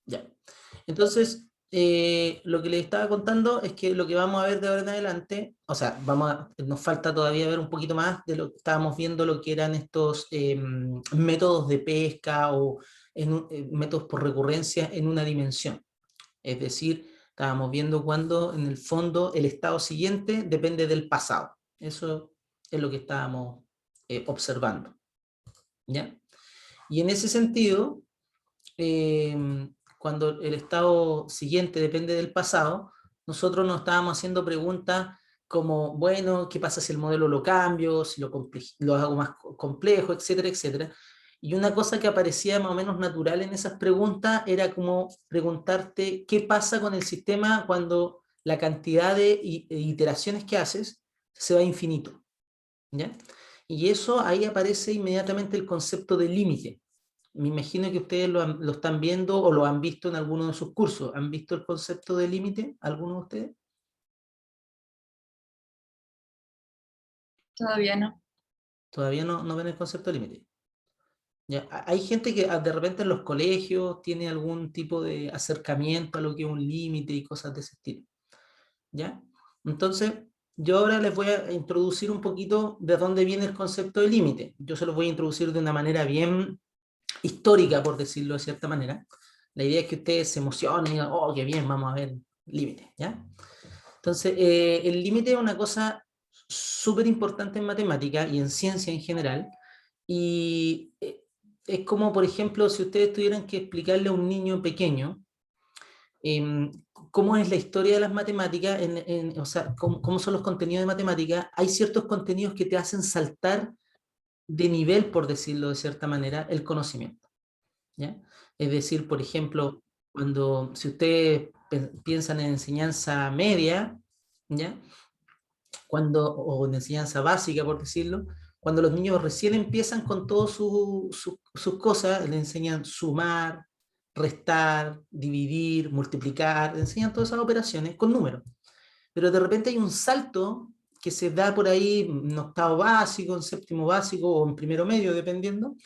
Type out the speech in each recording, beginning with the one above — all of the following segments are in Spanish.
Ya. Entonces, lo que les estaba contando es que lo que vamos a ver de ahora en adelante, o sea, nos falta todavía ver un poquito más de lo que estábamos viendo, lo que eran estos métodos de pesca o métodos por recurrencia en una dimensión. Es decir, estábamos viendo cuando en el fondo el estado siguiente depende del pasado. Eso es lo que estábamos observando. ¿Ya? Y en ese sentido, cuando el estado siguiente depende del pasado, nosotros nos estábamos haciendo preguntas como, bueno, ¿qué pasa si el modelo lo cambio, si lo hago más complejo, etcétera, etcétera? Y una cosa que aparecía más o menos natural en esas preguntas era como preguntarte qué pasa con el sistema cuando la cantidad de iteraciones que haces se va a infinito, ¿ya? Y eso ahí aparece inmediatamente el concepto de límite. Me imagino que ustedes lo están viendo o lo han visto en alguno de sus cursos. ¿Han visto el concepto de límite, alguno de ustedes? Todavía no. Todavía no ven el concepto de límite. Ya, hay gente que de repente en los colegios tiene algún tipo de acercamiento a lo que es un límite y cosas de ese estilo. ¿Ya? Entonces, yo ahora les voy a introducir un poquito de dónde viene el concepto de límite. Yo se los voy a introducir de una manera bien histórica, por decirlo de cierta manera. La idea es que ustedes se emocionen y digan, oh, qué bien, vamos a ver límite, ¿ya? Entonces, el límite es una cosa súper importante en matemática y en ciencia en general, y es como, por ejemplo, si ustedes tuvieran que explicarle a un niño pequeño eh, cómo es la historia de las matemáticas, o sea, cómo son los contenidos de matemáticas, hay ciertos contenidos que te hacen saltar de nivel, por decirlo de cierta manera, el conocimiento, ¿ya? Es decir, por ejemplo, si ustedes piensan en enseñanza media, ¿ya? O en enseñanza básica, por decirlo, cuando los niños recién empiezan con todas sus cosas, le enseñan sumar, restar, dividir, multiplicar, le enseñan todas esas operaciones con números. Pero de repente hay un salto que se da por ahí en octavo básico, en séptimo básico o en primero medio, dependiendo,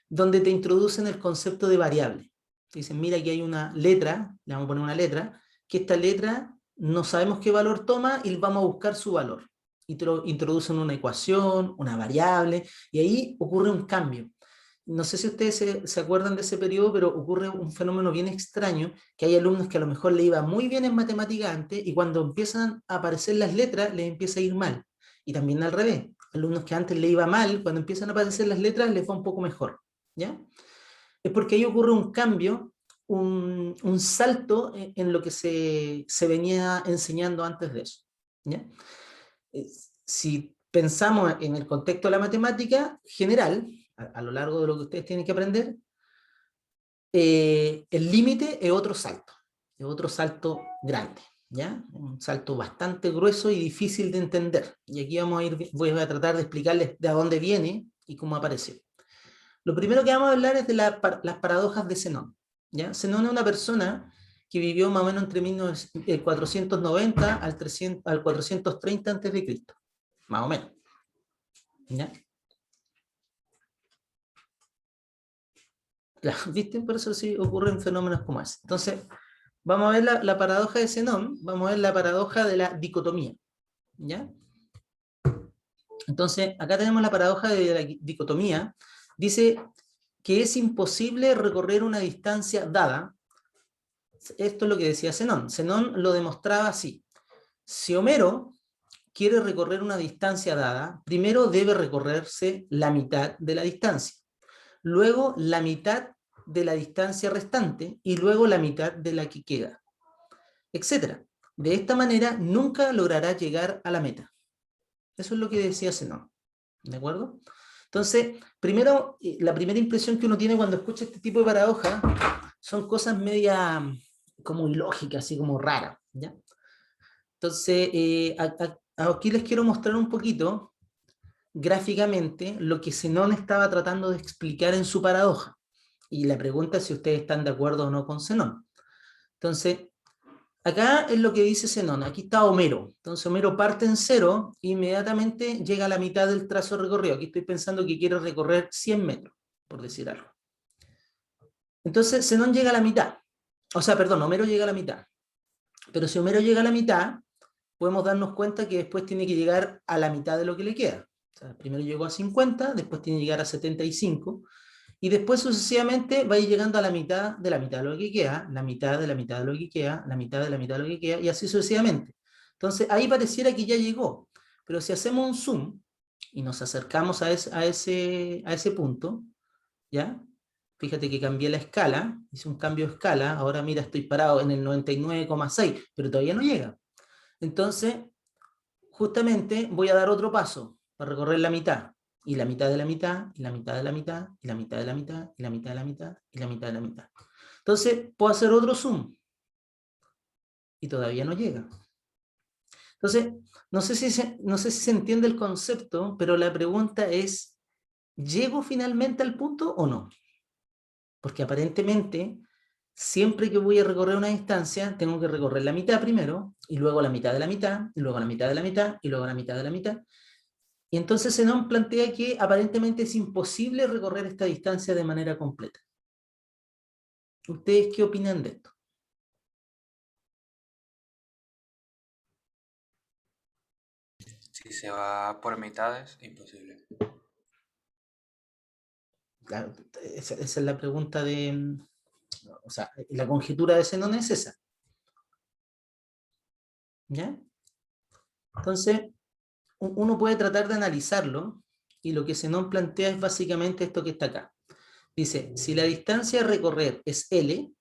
donde te introducen el concepto de variable. Te dicen, mira, aquí hay una letra, le vamos a poner una letra, que esta letra no sabemos qué valor toma y vamos a buscar su valor. Y te lo introducen una ecuación, una variable, y ahí ocurre un cambio. No sé si ustedes se acuerdan de ese periodo, pero ocurre un fenómeno bien extraño, que hay alumnos que a lo mejor le iba muy bien en matemática antes, y cuando empiezan a aparecer las letras, les empieza a ir mal. Y también al revés, alumnos que antes le iba mal, cuando empiezan a aparecer las letras, les va un poco mejor. ¿Ya? Es porque ahí ocurre un cambio, un salto en lo que se venía enseñando antes de eso. ¿Ya? Si pensamos en el contexto de la matemática general, a lo largo de lo que ustedes tienen que aprender, el límite es otro salto grande, ¿ya? Un salto bastante grueso y difícil de entender. Y aquí voy a tratar de explicarles de dónde viene y cómo apareció. Lo primero que vamos a hablar es de las paradojas de Zenón, ¿ya? Zenón es una persona que vivió más o menos entre 490 al 430 a.C., más o menos, ¿ya? ¿Viste? Por eso sí ocurren fenómenos como ese. Entonces, vamos a ver la paradoja de Zenón, vamos a ver la paradoja de la dicotomía, ¿ya? Entonces, acá tenemos la paradoja de la dicotomía. Dice que es imposible recorrer una distancia dada. Esto es lo que decía Zenón. Zenón lo demostraba así. Si Homero quiere recorrer una distancia dada, primero debe recorrerse la mitad de la distancia, luego la mitad de la distancia restante y luego la mitad de la que queda, etcétera. De esta manera nunca logrará llegar a la meta. Eso es lo que decía Zenón. ¿De acuerdo? Entonces, primero, la primera impresión que uno tiene cuando escucha este tipo de paradoja son cosas media como ilógicas, así como raras, ¿ya? Entonces, aquí les quiero mostrar un poquito gráficamente lo que Zenón estaba tratando de explicar en su paradoja. Y la pregunta es si ustedes están de acuerdo o no con Zenón. Entonces, acá es lo que dice Zenón. Aquí está Homero. Entonces, Homero parte en cero e inmediatamente llega a la mitad del trazo recorrido. Aquí estoy pensando que quiere recorrer 100 metros, por decir algo. Entonces Zenón llega a la mitad. O sea, perdón, Homero llega a la mitad. Pero si Homero llega a la mitad, podemos darnos cuenta que después tiene que llegar a la mitad de lo que le queda. O sea, primero llegó a 50, después tiene que llegar a 75, y después sucesivamente va a ir llegando a la mitad de lo que queda, la mitad de la mitad de lo que queda, la mitad de la mitad de lo que queda, y así sucesivamente. Entonces ahí pareciera que ya llegó, pero si hacemos un zoom y nos acercamos a ese punto, ¿ya? Fíjate que cambié la escala, hice un cambio de escala, ahora mira, estoy parado en el 99,6, pero todavía no llega. Entonces, justamente voy a dar otro paso para recorrer la mitad, y la mitad de la mitad, y la mitad de la mitad, y la mitad de la mitad, y la mitad de la mitad, y la mitad de la mitad. Entonces, puedo hacer otro zoom, y todavía no llega. Entonces, no sé si se entiende el concepto, pero la pregunta es, ¿llego finalmente al punto o no? Porque aparentemente, siempre que voy a recorrer una distancia, tengo que recorrer la mitad primero, y luego la mitad de la mitad, y luego la mitad de la mitad, y luego la mitad de la mitad. Y entonces Zenón plantea que aparentemente es imposible recorrer esta distancia de manera completa. ¿Ustedes qué opinan de esto? Si se va por mitades, imposible. Claro, esa es la pregunta de... O sea, la conjetura de Zenón es esa. ¿Ya? Entonces, uno puede tratar de analizarlo, y lo que Zenón plantea es básicamente esto que está acá. Dice, si la distancia a recorrer es L,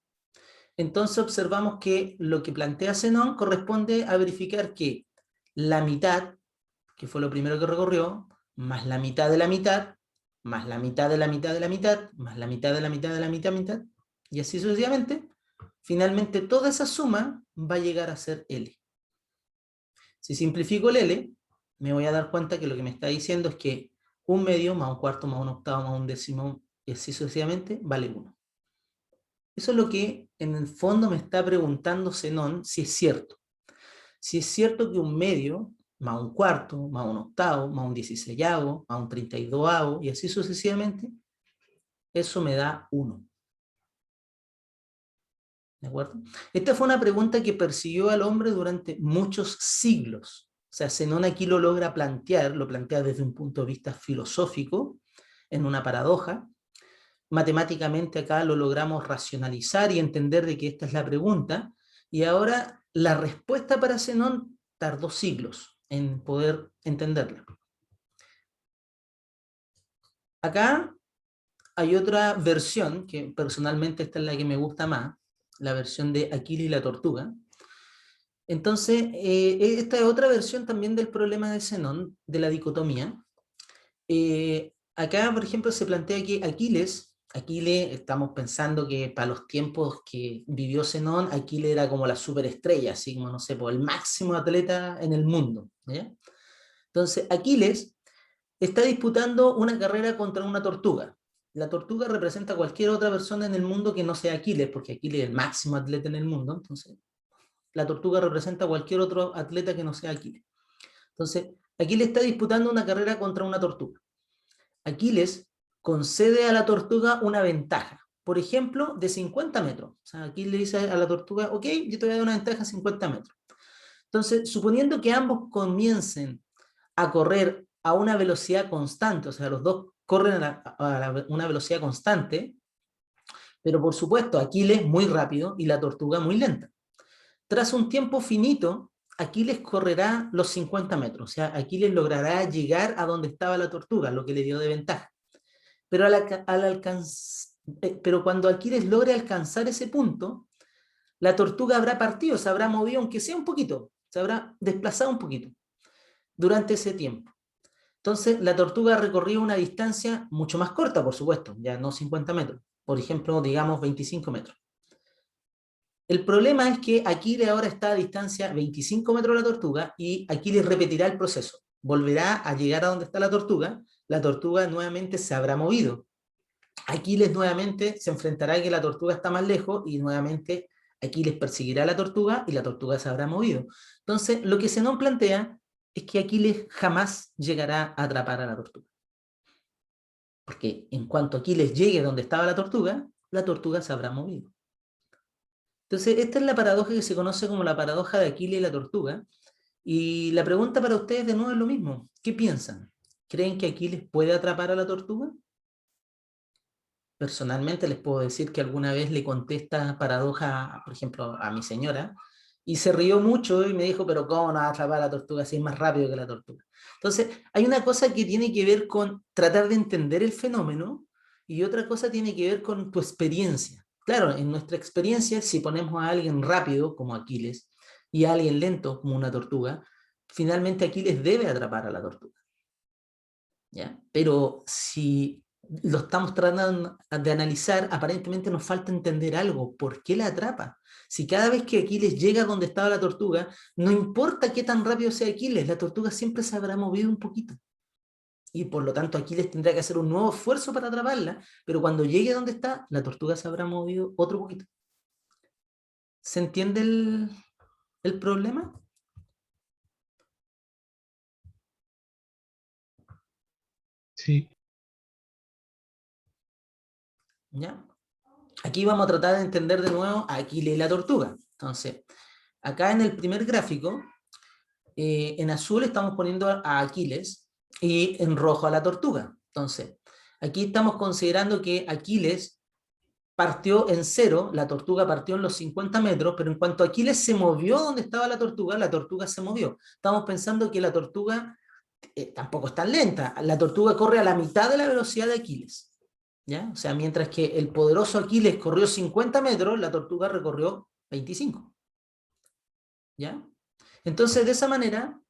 entonces observamos que lo que plantea Zenón corresponde a verificar que la mitad, que fue lo primero que recorrió, más la mitad de la mitad, más la mitad de la mitad de la mitad, más la mitad de la mitad de la mitad, mitad, y así sucesivamente, finalmente toda esa suma va a llegar a ser L. Si simplifico el L, me voy a dar cuenta que lo que me está diciendo es que un medio más un cuarto más un octavo más un décimo, y así sucesivamente, vale 1. Eso es lo que en el fondo me está preguntando Zenón si es cierto. Si es cierto que un medio, más un cuarto, más un octavo, más un 16avo, más un 32avo, y así sucesivamente, eso me da 1. ¿De acuerdo? Esta fue una pregunta que persiguió al hombre durante muchos siglos. O sea, Zenón aquí lo logra plantear, lo plantea desde un punto de vista filosófico, en una paradoja. Matemáticamente acá lo logramos racionalizar y entender de que esta es la pregunta, y ahora la respuesta para Zenón tardó siglos en poder entenderla. Acá hay otra versión, que personalmente esta es la que me gusta más, la versión de Aquiles y la tortuga. Entonces, esta es otra versión también del problema de Zenón, de la dicotomía. Acá, por ejemplo, se plantea que Aquiles, estamos pensando que para los tiempos que vivió Zenón, Aquiles era como la superestrella, así como, no sé, el máximo atleta en el mundo, ¿ya? Entonces, Aquiles está disputando una carrera contra una tortuga. La tortuga representa a cualquier otra persona en el mundo que no sea Aquiles, porque Aquiles es el máximo atleta en el mundo, entonces la tortuga representa a cualquier otro atleta que no sea Aquiles. Entonces, Aquiles está disputando una carrera contra una tortuga. Aquiles concede a la tortuga una ventaja, por ejemplo, de 50 metros. O sea, Aquiles le dice a la tortuga, ok, yo te voy a dar una ventaja de 50 metros. Entonces, suponiendo que ambos comiencen a correr a una velocidad constante, o sea, los dos corren a una velocidad constante, pero por supuesto, Aquiles muy rápido y la tortuga muy lenta. Tras un tiempo finito, Aquiles correrá los 50 metros, o sea, Aquiles logrará llegar a donde estaba la tortuga, lo que le dio de ventaja. Pero, pero cuando Aquiles logre alcanzar ese punto, la tortuga habrá partido, se habrá movido, aunque sea un poquito, se habrá desplazado un poquito durante ese tiempo. Entonces, la tortuga recorrió una distancia mucho más corta, por supuesto, ya no 50 metros, por ejemplo, digamos 25 metros. El problema es que Aquiles ahora está a distancia 25 metros de la tortuga, y Aquiles repetirá el proceso. Volverá a llegar a donde está la tortuga nuevamente se habrá movido. Aquiles nuevamente se enfrentará a que la tortuga está más lejos, y nuevamente Aquiles perseguirá a la tortuga y la tortuga se habrá movido. Entonces, lo que Zenón plantea es que Aquiles jamás llegará a atrapar a la tortuga. Porque en cuanto Aquiles llegue donde estaba la tortuga, la tortuga se habrá movido. Entonces, esta es la paradoja que se conoce como la paradoja de Aquiles y la tortuga. Y la pregunta para ustedes de nuevo es lo mismo. ¿Qué piensan? ¿Creen que Aquiles puede atrapar a la tortuga? Personalmente les puedo decir que alguna vez le conté esta paradoja, por ejemplo, a mi señora, y se rió mucho y me dijo, pero ¿cómo no va a atrapar a la tortuga si es más rápido que la tortuga? Entonces, hay una cosa que tiene que ver con tratar de entender el fenómeno y otra cosa tiene que ver con tu experiencia. Claro, en nuestra experiencia, si ponemos a alguien rápido, como Aquiles, y a alguien lento, como una tortuga, finalmente Aquiles debe atrapar a la tortuga. ¿Ya? Pero si lo estamos tratando de analizar, aparentemente nos falta entender algo. ¿Por qué la atrapa? Si cada vez que Aquiles llega donde estaba la tortuga, no importa qué tan rápido sea Aquiles, la tortuga siempre se habrá movido un poquito. Y por lo tanto Aquiles tendrá que hacer un nuevo esfuerzo para atraparla, pero cuando llegue donde está, la tortuga se habrá movido otro poquito. ¿Se entiende el problema? Sí. ¿Ya? Aquí vamos a tratar de entender de nuevo a Aquiles y la tortuga. Entonces, acá en el primer gráfico, en azul estamos poniendo a Aquiles y en rojo a la tortuga. Entonces, aquí estamos considerando que Aquiles partió en 0, la tortuga partió en los 50 metros, pero en cuanto Aquiles se movió donde estaba la tortuga se movió. Estamos pensando que la tortuga tampoco es tan lenta. La tortuga corre a la mitad de la velocidad de Aquiles. ¿Ya? O sea, mientras que el poderoso Aquiles corrió 50 metros, la tortuga recorrió 25. ¿Ya? Entonces, de esa manera,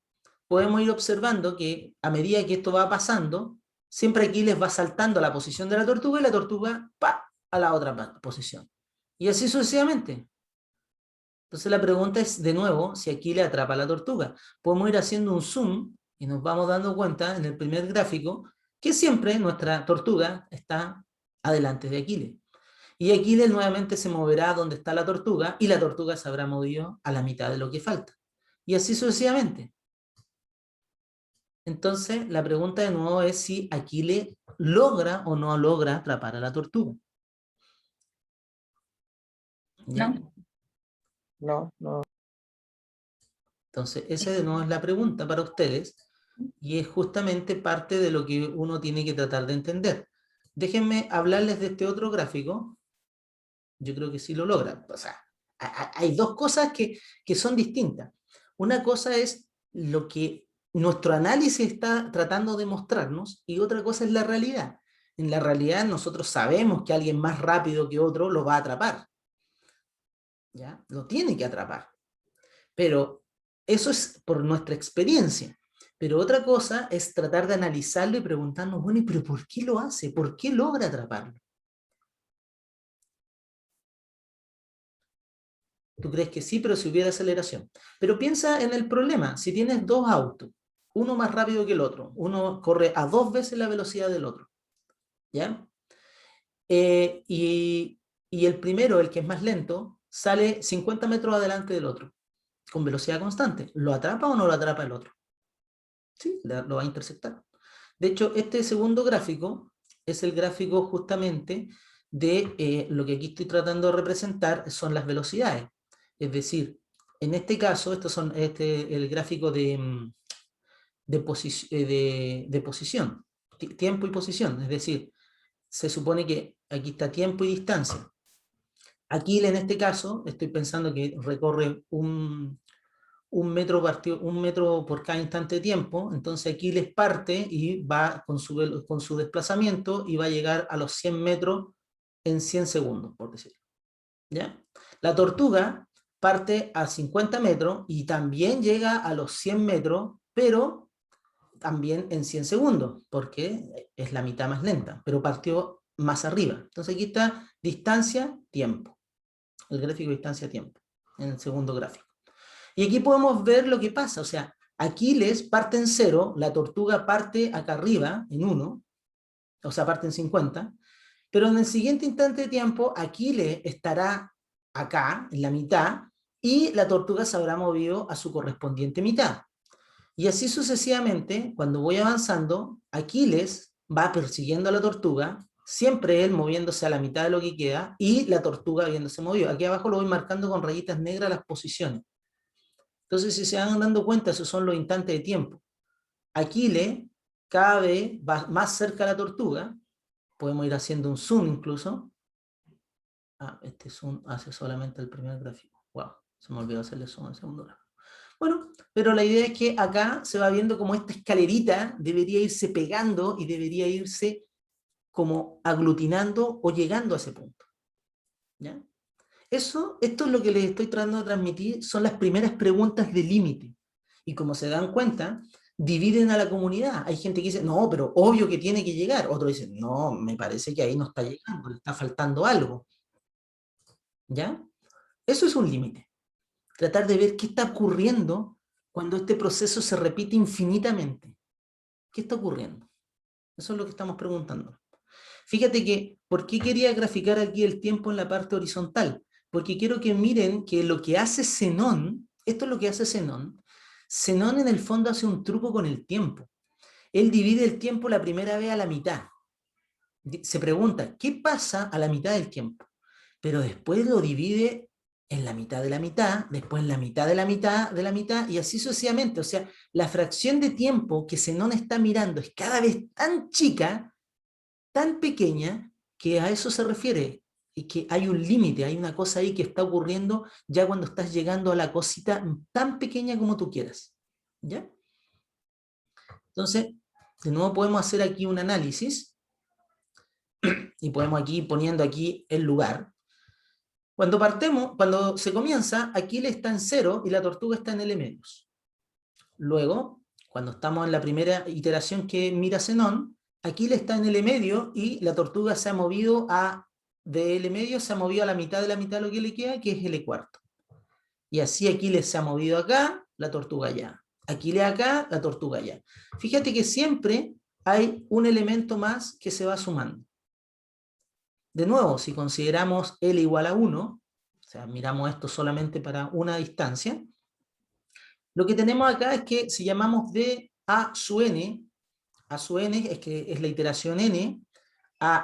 podemos ir observando que a medida que esto va pasando, siempre Aquiles va saltando a la posición de la tortuga y la tortuga ¡pa!, a la otra posición. Y así sucesivamente. Entonces la pregunta es, de nuevo, si Aquiles atrapa a la tortuga. Podemos ir haciendo un zoom y nos vamos dando cuenta en el primer gráfico que siempre nuestra tortuga está adelante de Aquiles. Y Aquiles nuevamente se moverá donde está la tortuga y la tortuga se habrá movido a la mitad de lo que falta. Y así sucesivamente. Entonces, la pregunta de nuevo es si Aquiles logra o no logra atrapar a la tortuga. ¿Ya? No. Entonces, esa de nuevo es la pregunta para ustedes y es justamente parte de lo que uno tiene que tratar de entender. Déjenme hablarles de este otro gráfico. Yo creo que sí lo logra. O sea, hay dos cosas que son distintas. Una cosa es lo que nuestro análisis está tratando de mostrarnos y otra cosa es la realidad. En la realidad nosotros sabemos que alguien más rápido que otro lo va a atrapar. ¿Ya? Lo tiene que atrapar. Pero eso es por nuestra experiencia. Pero otra cosa es tratar de analizarlo y preguntarnos, bueno, ¿pero por qué lo hace? ¿Por qué logra atraparlo? Tú crees que sí, pero si hubiera aceleración. Pero piensa en el problema. Si tienes dos autos, uno más rápido que el otro, uno corre a 2 veces la velocidad del otro, ¿ya? Y el primero, el que es más lento, sale 50 metros adelante del otro, con velocidad constante. ¿Lo atrapa o no lo atrapa el otro? Sí, lo va a intersectar. De hecho, este segundo gráfico es el gráfico justamente de lo que aquí estoy tratando de representar son las velocidades. Es decir, en este caso, estos son el gráfico de posición, tiempo y posición. Es decir, se supone que aquí está tiempo y distancia. Aquí en este caso, estoy pensando que recorre un metro por cada instante de tiempo, entonces aquí les parte y va con su desplazamiento y va a llegar a los 100 metros en 100 segundos, por decirlo. ¿Ya? La tortuga parte a 50 metros y también llega a los 100 metros, pero también en 100 segundos, porque es la mitad más lenta, pero partió más arriba. Entonces aquí está distancia, tiempo. El gráfico distancia-tiempo, en el segundo gráfico. Y aquí podemos ver lo que pasa, o sea, Aquiles parte en 0, la tortuga parte acá arriba en 1, o sea, parte en 50, pero en el siguiente instante de tiempo, Aquiles estará acá, en la mitad, y la tortuga se habrá movido a su correspondiente mitad. Y así sucesivamente, cuando voy avanzando, Aquiles va persiguiendo a la tortuga, Siempre él moviéndose a la mitad de lo que queda y la tortuga habiéndose movido. Aquí abajo lo voy marcando con rayitas negras las posiciones. Entonces, si se van dando cuenta, esos son los instantes de tiempo. Aquiles cada vez va más cerca a la tortuga. Podemos ir haciendo un zoom incluso. Este zoom hace solamente el primer gráfico. Wow, se me olvidó hacerle zoom al segundo gráfico. Bueno, pero la idea es que acá se va viendo como esta escalerita debería irse pegando y debería irse como aglutinando o llegando a ese punto. ¿Ya? Esto es lo que les estoy tratando de transmitir, son las primeras preguntas de límite. Y como se dan cuenta, dividen a la comunidad. Hay gente que dice, no, pero obvio que tiene que llegar. Otro dice, no, me parece que ahí no está llegando, le está faltando algo. ¿Ya? Eso es un límite. Tratar de ver qué está ocurriendo cuando este proceso se repite infinitamente. ¿Qué está ocurriendo? Eso es lo que estamos preguntando. Fíjate que, ¿por qué quería graficar aquí el tiempo en la parte horizontal? Porque quiero que miren que lo que hace Zenón, esto es lo que hace Zenón. Zenón en el fondo hace un truco con el tiempo. Él divide el tiempo la primera vez a la mitad. Se pregunta, ¿qué pasa a la mitad del tiempo? Pero después lo divide en la mitad de la mitad, después en la mitad de la mitad de la mitad, y así sucesivamente. O sea, la fracción de tiempo que Zenón está mirando es cada vez tan chica, tan pequeña, que a eso se refiere, y que hay un límite, hay una cosa ahí que está ocurriendo ya cuando estás llegando a la cosita tan pequeña como tú quieras. ¿Ya? Entonces, de nuevo podemos hacer aquí un análisis, y podemos aquí poniendo aquí el lugar. Cuando se comienza, Aquiles está en 0 y la tortuga está en L medios. Luego, cuando estamos en la primera iteración que mira Zenón, Aquiles está en L medio y la tortuga se ha movido de L medio, se ha movido a la mitad de lo que le queda, que es L cuarto. Y así Aquiles se ha movido acá, la tortuga allá. Aquiles acá, la tortuga allá. Fíjate que siempre hay un elemento más que se va sumando. De nuevo, si consideramos L igual a 1, o sea, miramos esto solamente para una distancia, lo que tenemos acá es que si llamamos de A sub n es que es la iteración n,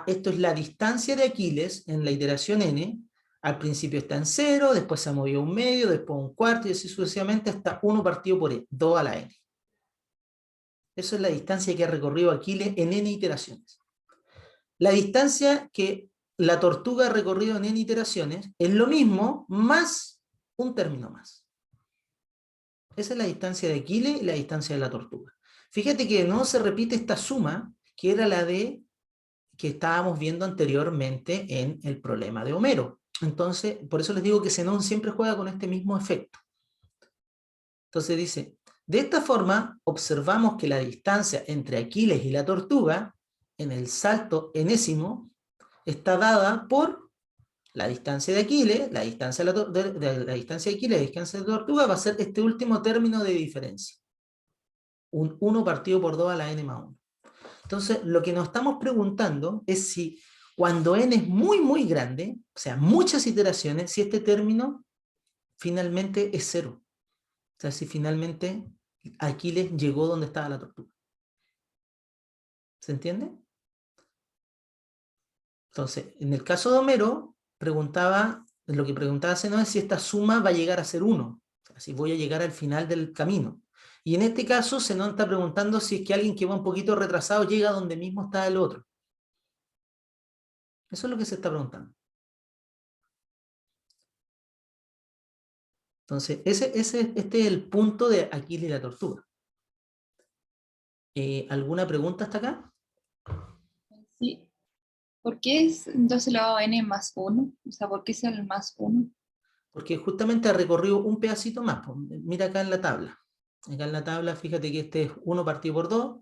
esto es la distancia de Aquiles en la iteración n, al principio está en 0, después se movió un medio, después un cuarto, y así sucesivamente hasta 1 partido por e, 2 a la n. Eso es la distancia que ha recorrido Aquiles en n iteraciones. La distancia que la tortuga ha recorrido en n iteraciones es lo mismo más un término más. Esa es la distancia de Aquiles y la distancia de la tortuga. Fíjate que no se repite esta suma, que era la de que estábamos viendo anteriormente en el problema de Homero. Entonces, por eso les digo que Zenón siempre juega con este mismo efecto. Entonces dice, de esta forma observamos que la distancia entre Aquiles y la tortuga en el salto enésimo está dada por la distancia de Aquiles, la distancia de la distancia de Aquiles, la distancia de la tortuga va a ser este último término de diferencia. Un 1 partido por 2 a la n más 1. Entonces, lo que nos estamos preguntando es si cuando n es muy, muy grande, o sea, muchas iteraciones, si este término finalmente es 0. O sea, si finalmente Aquiles llegó donde estaba la tortuga. ¿Se entiende? Entonces, en el caso de Homero, lo que preguntaba Zenón es si esta suma va a llegar a ser 1. O sea, si voy a llegar al final del camino. Y en este caso, Zenón está preguntando si es que alguien que va un poquito retrasado llega donde mismo está el otro. Eso es lo que se está preguntando. Entonces, este es el punto de Aquiles y la tortuga. ¿Alguna pregunta hasta acá? Sí. ¿Por qué es entonces elevado a n más 1? O sea, ¿por qué es el más 1? Porque justamente ha recorrido un pedacito más. Pues, mira acá en la tabla. Acá en la tabla, fíjate que este es 1 partido por 2,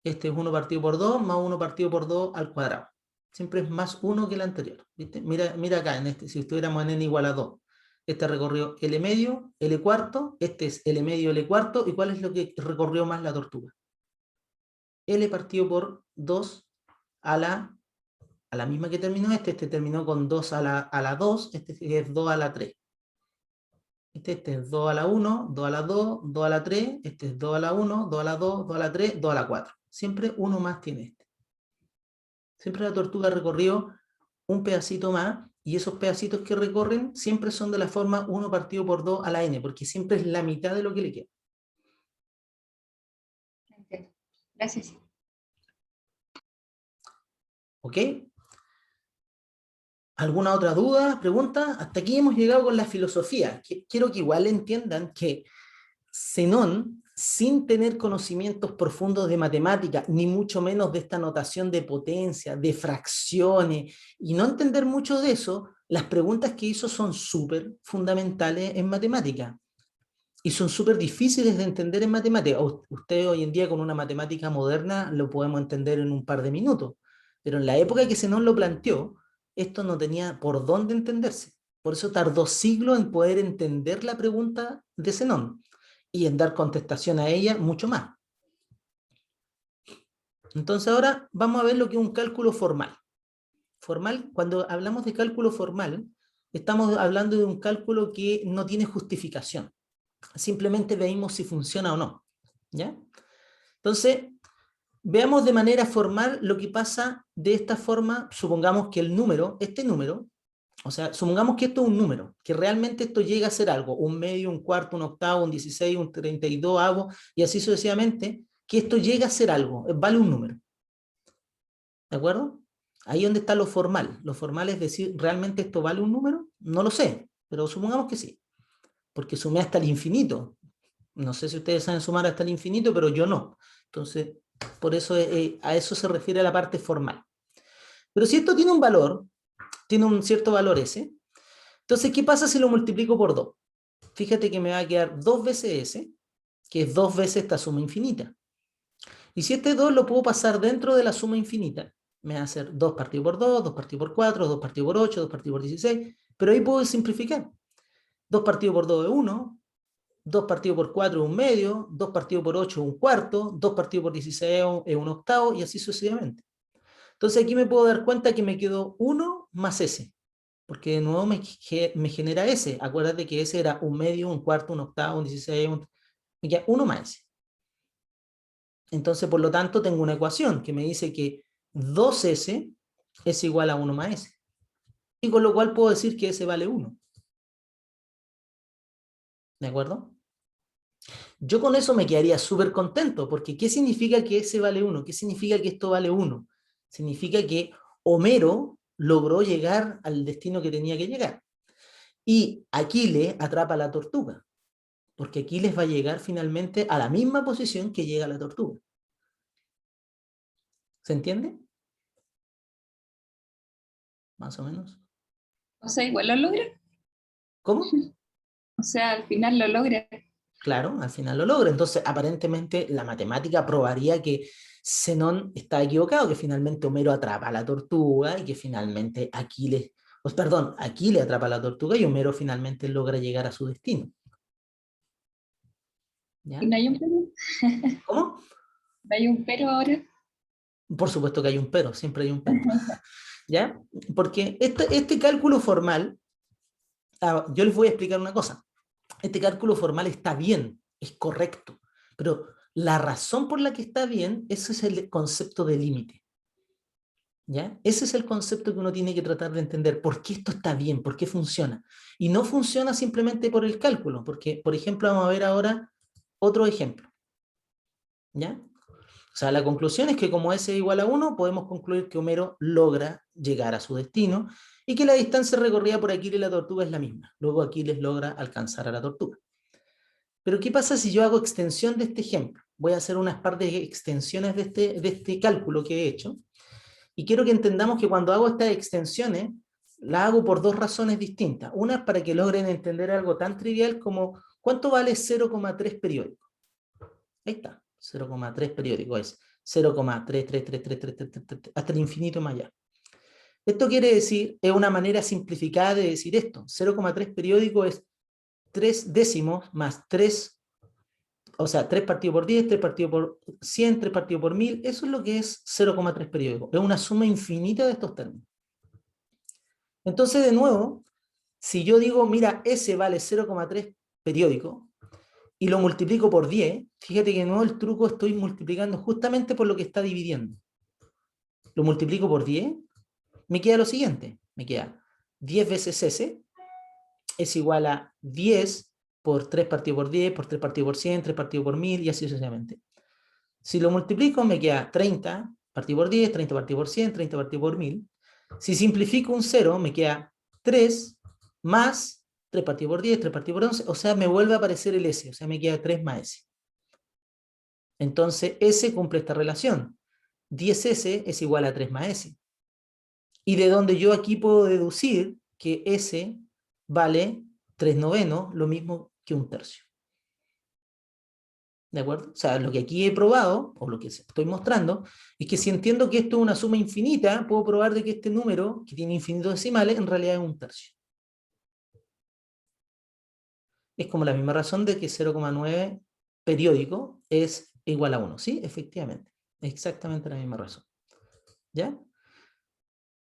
este es 1 partido por 2, más 1 partido por 2 al cuadrado. Siempre es más 1 que el anterior. ¿Viste? Mira acá, en este, si estuviéramos en n igual a 2. Este recorrió L medio, L cuarto, este es L medio, L cuarto, ¿y cuál es lo que recorrió más la tortuga? L partido por 2 a la misma que terminó este terminó con 2 a la 2, este es 2 a la 3. Este es 2 a la 1, 2 a la 2, 2 a la 3, este es 2 a la 1, 2 a la 2, 2 a la 3, 2 a la 4. Siempre uno más tiene este. Siempre la tortuga recorrió un pedacito más, y esos pedacitos que recorren siempre son de la forma 1 partido por 2 a la n, porque siempre es la mitad de lo que le queda. Entiendo. Gracias. ¿Ok? ¿Alguna otra duda, pregunta? Hasta aquí hemos llegado con la filosofía. Quiero que igual entiendan que Zenón, sin tener conocimientos profundos de matemática, ni mucho menos de esta notación de potencia, de fracciones, y no entender mucho de eso, las preguntas que hizo son súper fundamentales en matemática. Y son súper difíciles de entender en matemática. Ustedes hoy en día con una matemática moderna lo podemos entender en un par de minutos. Pero en la época que Zenón lo planteó, esto no tenía por dónde entenderse. Por eso tardó siglos en poder entender la pregunta de Zenón y en dar contestación a ella mucho más. Entonces ahora vamos a ver lo que es un cálculo formal. Formal, cuando hablamos de cálculo formal, estamos hablando de un cálculo que no tiene justificación. Simplemente veamos si funciona o no. ¿Ya? Entonces, veamos de manera formal lo que pasa de esta forma. Supongamos que el número, este número, o sea, supongamos que esto es un número, que realmente esto llega a ser algo, un medio, un cuarto, un octavo, un 16, un 32avo, y así sucesivamente, que esto llega a ser algo, vale un número. ¿De acuerdo? Ahí es donde está lo formal. Lo formal es decir, ¿realmente esto vale un número? No lo sé, pero supongamos que sí. Porque sumé hasta el infinito. No sé si ustedes saben sumar hasta el infinito, pero yo no. Entonces, por eso a eso se refiere la parte formal. Pero si esto tiene un valor, tiene un cierto valor ese, entonces, ¿qué pasa si lo multiplico por 2? Fíjate que me va a quedar 2 veces ese, que es 2 veces esta suma infinita. Y si este 2 lo puedo pasar dentro de la suma infinita, me va a hacer 2 partido por 2, 2 partido por 4, 2 partido por 8, 2 partido por 16, pero ahí puedo simplificar. 2 partido por 2 es 1, 2 partido por 4 es un medio, 2 partido por 8 es un cuarto, 2 partido por 16 es un octavo, y así sucesivamente. Entonces aquí me puedo dar cuenta que me quedó 1 más ese, porque de nuevo me genera ese. Acuérdate que ese era un medio, un cuarto, un octavo, un 16, me queda 1 más ese. Entonces, por lo tanto, tengo una ecuación que me dice que 2s es igual a 1 más s. Y con lo cual puedo decir que s vale 1. ¿De acuerdo? Yo con eso me quedaría súper contento, porque ¿qué significa que s vale 1? ¿Qué significa que esto vale 1? Significa que Homero logró llegar al destino que tenía que llegar. Y Aquiles atrapa a la tortuga, porque Aquiles va a llegar finalmente a la misma posición que llega la tortuga. ¿Se entiende? Más o menos. O sea, igual lo logra. ¿Cómo? O sea, al final lo logra. Claro, al final lo logra. Entonces, aparentemente, la matemática probaría que Zenón está equivocado, que finalmente Homero atrapa a la tortuga y que finalmente Aquiles atrapa a la tortuga y Homero finalmente logra llegar a su destino. ¿Ya? ¿Y no hay un pero? ¿Cómo? ¿No hay un pero ahora? Por supuesto que hay un pero, siempre hay un pero. ¿Ya? Porque este cálculo formal, yo les voy a explicar una cosa. Este cálculo formal está bien, es correcto, pero la razón por la que está bien, ese es el concepto de límite. ¿Ya? Ese es el concepto que uno tiene que tratar de entender. ¿Por qué esto está bien? ¿Por qué funciona? Y no funciona simplemente por el cálculo, porque, por ejemplo, vamos a ver ahora otro ejemplo. ¿Ya? O sea, la conclusión es que como s es igual a 1, podemos concluir que Homero logra llegar a su destino y que la distancia recorrida por Aquiles y la tortuga es la misma. Luego Aquiles logra alcanzar a la tortuga. Pero ¿qué pasa si yo hago extensión de este ejemplo? Voy a hacer unas par de extensiones de este cálculo que he hecho. Y quiero que entendamos que cuando hago estas extensiones, las hago por dos razones distintas. Una es para que logren entender algo tan trivial como ¿cuánto vale 0,3 periódico? Ahí está, 0,3 periódico es 0,33333 hasta el infinito más allá. Esto quiere decir, es una manera simplificada de decir esto. 0,3 periódico es 3 décimos más 3, o sea, 3 partido por 10, 3 partido por 100, 3 partido por 1000, eso es lo que es 0,3 periódico. Es una suma infinita de estos términos. Entonces, de nuevo, si yo digo, mira, S vale 0,3 periódico, y lo multiplico por 10, fíjate que de nuevo el truco estoy multiplicando justamente por lo que está dividiendo. lo multiplico por 10, me queda lo siguiente. Me queda 10 veces S es igual a 10 por 3 partido por 10, por 3 partido por 100, 3 partido por 1000 y así sucesivamente. Si lo multiplico me queda 30 partido por 10, 30 partido por 100, 30 partido por 1000. Si simplifico un 0 me queda 3 más 3 partido por 10, 3 partido por 11, o sea, me vuelve a aparecer el S, o sea, me queda 3 más S. Entonces, S cumple esta relación. 10S es igual a 3 más S. Y de donde yo aquí puedo deducir que S vale 3/9, lo mismo que 1/3. ¿De acuerdo? O sea, lo que aquí he probado, o lo que estoy mostrando, es que si entiendo que esto es una suma infinita, puedo probar de que este número, que tiene infinitos decimales, en realidad es 1/3. Es como la misma razón de que 0,9 periódico es igual a 1, ¿sí? Efectivamente, exactamente la misma razón. ¿Ya?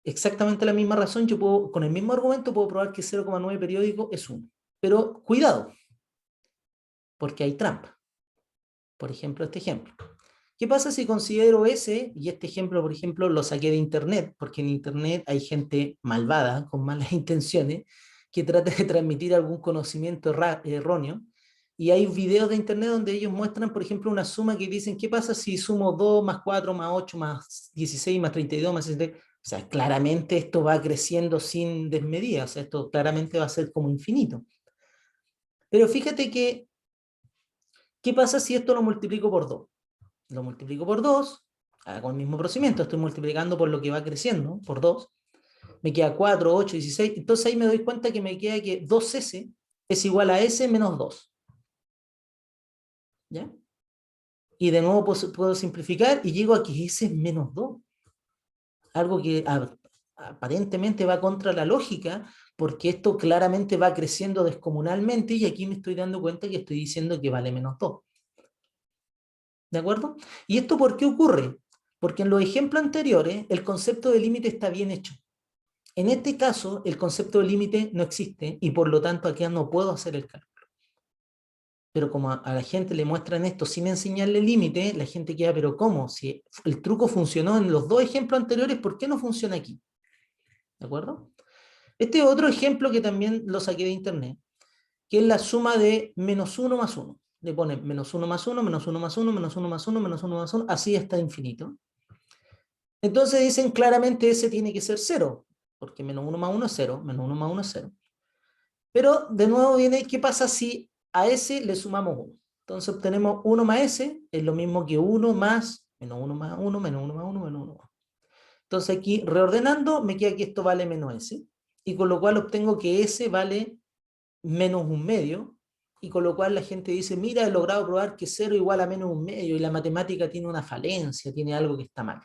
Exactamente la misma razón, yo puedo, con el mismo argumento puedo probar que 0,9 periódico es 1. Pero cuidado, porque hay trampa. Por ejemplo, este ejemplo. ¿Qué pasa si considero ese, y este ejemplo, por ejemplo, lo saqué de internet, porque en internet hay gente malvada, con malas intenciones, que trata de transmitir algún conocimiento erróneo, y hay videos de internet donde ellos muestran, por ejemplo, una suma que dicen, ¿qué pasa si sumo 2 más 4 más 8 más 16 más 32 más 63? O sea, claramente esto va creciendo sin desmedida, o sea, esto claramente va a ser como infinito. Pero fíjate que, ¿qué pasa si esto lo multiplico por 2? Lo multiplico por 2, hago el mismo procedimiento, estoy multiplicando por lo que va creciendo, por 2, me queda 4, 8, 16, entonces ahí me doy cuenta que me queda que 2S es igual a S menos 2. ¿Ya? Y de nuevo puedo simplificar y llego a que S es menos 2. Algo que aparentemente va contra la lógica, porque esto claramente va creciendo descomunalmente y aquí me estoy dando cuenta que estoy diciendo que vale menos 2. ¿De acuerdo? ¿Y esto por qué ocurre? Porque en los ejemplos anteriores el concepto de límite está bien hecho. En este caso, el concepto de límite no existe y por lo tanto aquí no puedo hacer el cálculo. Pero como a la gente le muestran esto sin enseñarle límite, la gente queda, pero ¿cómo? Si el truco funcionó en los dos ejemplos anteriores, ¿por qué no funciona aquí? ¿De acuerdo? Este es otro ejemplo que también lo saqué de internet, que es la suma de menos 1 más 1. Le ponen menos 1 más 1, menos 1 más 1, menos 1 más 1, menos 1 más 1, así hasta infinito. Entonces dicen claramente ese tiene que ser 0, porque menos 1 más 1 es 0, menos 1 más 1 es 0. Pero de nuevo viene, ¿qué pasa si a ese le sumamos 1? Entonces obtenemos 1 más s, es lo mismo que 1 más, menos 1 más 1, menos 1 más 1, menos 1 más 1. Entonces aquí, reordenando, me queda que esto vale menos s, y con lo cual obtengo que s vale menos 1/2, y con lo cual la gente dice, mira, he logrado probar que 0 igual a menos 1/2, y la matemática tiene una falencia, tiene algo que está mal.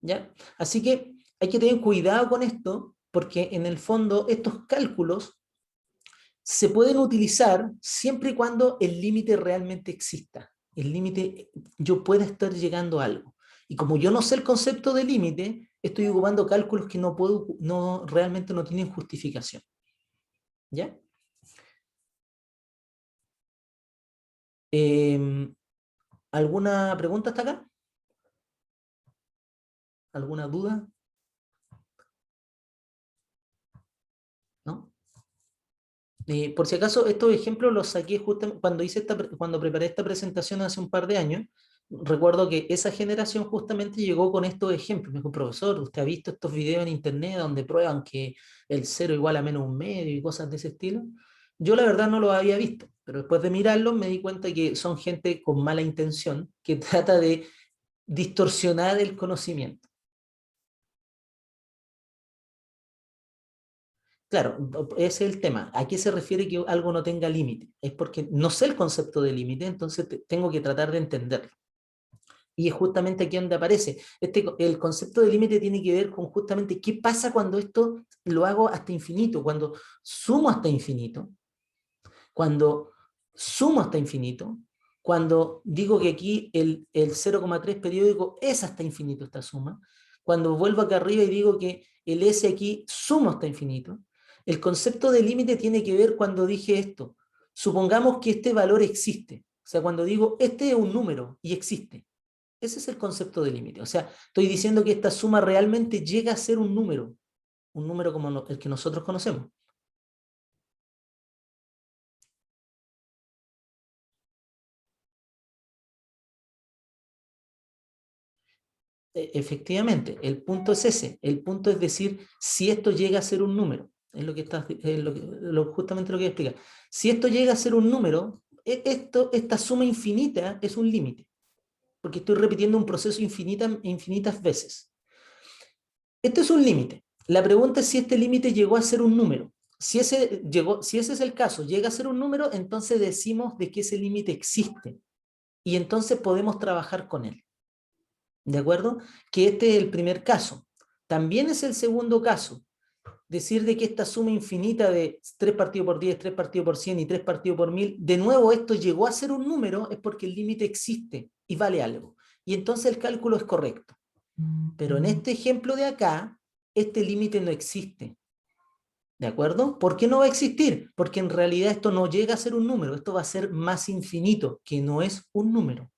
¿Ya? Así que hay que tener cuidado con esto, porque en el fondo estos cálculos se pueden utilizar siempre y cuando el límite realmente exista. El límite, yo pueda estar llegando a algo. Y como yo no sé el concepto de límite, estoy ocupando cálculos que realmente no tienen justificación. ¿Ya? ¿Alguna pregunta hasta acá? ¿Alguna duda? ¿No? Por si acaso, estos ejemplos los saqué justo cuando preparé esta presentación hace un par de años. Recuerdo que esa generación justamente llegó con estos ejemplos. Me dijo, profesor, ¿usted ha visto estos videos en internet donde prueban que el 0 igual a menos 1/2 y cosas de ese estilo? Yo la verdad no los había visto, pero después de mirarlos me di cuenta que son gente con mala intención que trata de distorsionar el conocimiento. Claro, ese es el tema. ¿A qué se refiere que algo no tenga límite? Es porque no sé el concepto de límite, entonces tengo que tratar de entenderlo. Y es justamente aquí donde aparece. El concepto de límite tiene que ver con justamente qué pasa cuando esto lo hago hasta infinito, cuando sumo hasta infinito, cuando sumo hasta infinito, cuando digo que aquí el 0,3 periódico es hasta infinito esta suma, cuando vuelvo acá arriba y digo que el S aquí sumo hasta infinito. El concepto de límite tiene que ver cuando dije esto. Supongamos que este valor existe. O sea, cuando digo, este es un número y existe. Ese es el concepto de límite. O sea, estoy diciendo que esta suma realmente llega a ser un número como el que nosotros conocemos. Efectivamente, el punto es ese. El punto es decir, si esto llega a ser un número, es lo que estás, justamente lo que voy a explicar. Si esto llega a ser un número, esta suma infinita es un límite, porque estoy repitiendo un proceso infinitas veces. Esto es un límite. La pregunta es si este límite llegó a ser un número. Si ese es el caso, llega a ser un número, entonces decimos de que ese límite existe y entonces podemos trabajar con él. ¿De acuerdo? Que este es el primer caso. También es el segundo caso. Decir de que esta suma infinita de 3 partido por 10, 3 partido por 100 y 3 partido por 1000, de nuevo esto llegó a ser un número, es porque el límite existe y vale algo. Y entonces el cálculo es correcto. Pero en este ejemplo de acá, este límite no existe. ¿De acuerdo? ¿Por qué no va a existir? Porque en realidad esto no llega a ser un número, esto va a ser más infinito, que no es un número.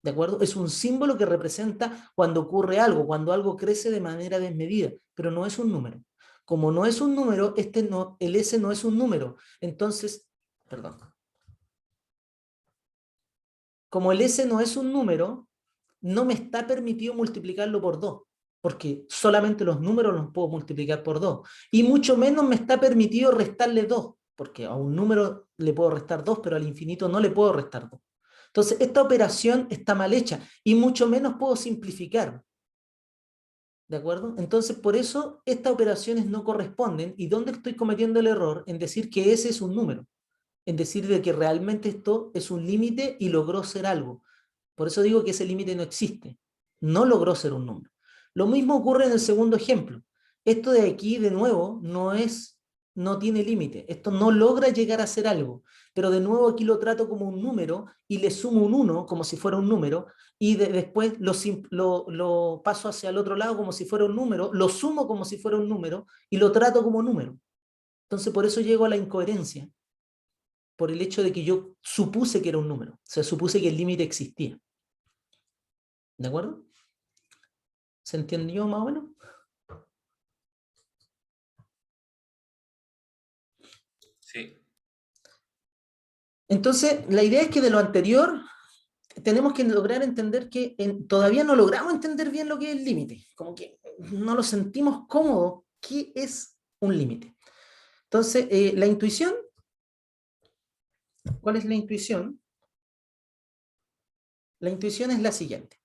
¿De acuerdo? Es un símbolo que representa cuando ocurre algo, cuando algo crece de manera desmedida, pero no es un número. Como no es un número, el S no es un número. Entonces, perdón. Como el S no es un número, no me está permitido multiplicarlo por 2, porque solamente los números los puedo multiplicar por 2. Y mucho menos me está permitido restarle 2, porque a un número le puedo restar 2, pero al infinito no le puedo restar 2. Entonces, esta operación está mal hecha y mucho menos puedo simplificar. ¿De acuerdo? Entonces, por eso estas operaciones no corresponden. ¿Y dónde estoy cometiendo el error? En decir que ese es un número. En decir de que realmente esto es un límite y logró ser algo. Por eso digo que ese límite no existe. No logró ser un número. Lo mismo ocurre en el segundo ejemplo. Esto de aquí, de nuevo, no tiene límite. Esto no logra llegar a ser algo. Pero de nuevo aquí lo trato como un número y le sumo un 1 como si fuera un número y después lo paso hacia el otro lado como si fuera un número, lo sumo como si fuera un número y lo trato como número. Entonces por eso llego a la incoherencia, por el hecho de que yo supuse que era un número. O sea, supuse que el límite existía. ¿De acuerdo? ¿Se entendió más o menos? Sí. Entonces, la idea es que de lo anterior tenemos que lograr entender que todavía no logramos entender bien lo que es el límite. Como que no lo sentimos cómodo. ¿Qué es un límite? Entonces, la intuición, ¿cuál es la intuición? La intuición es la siguiente.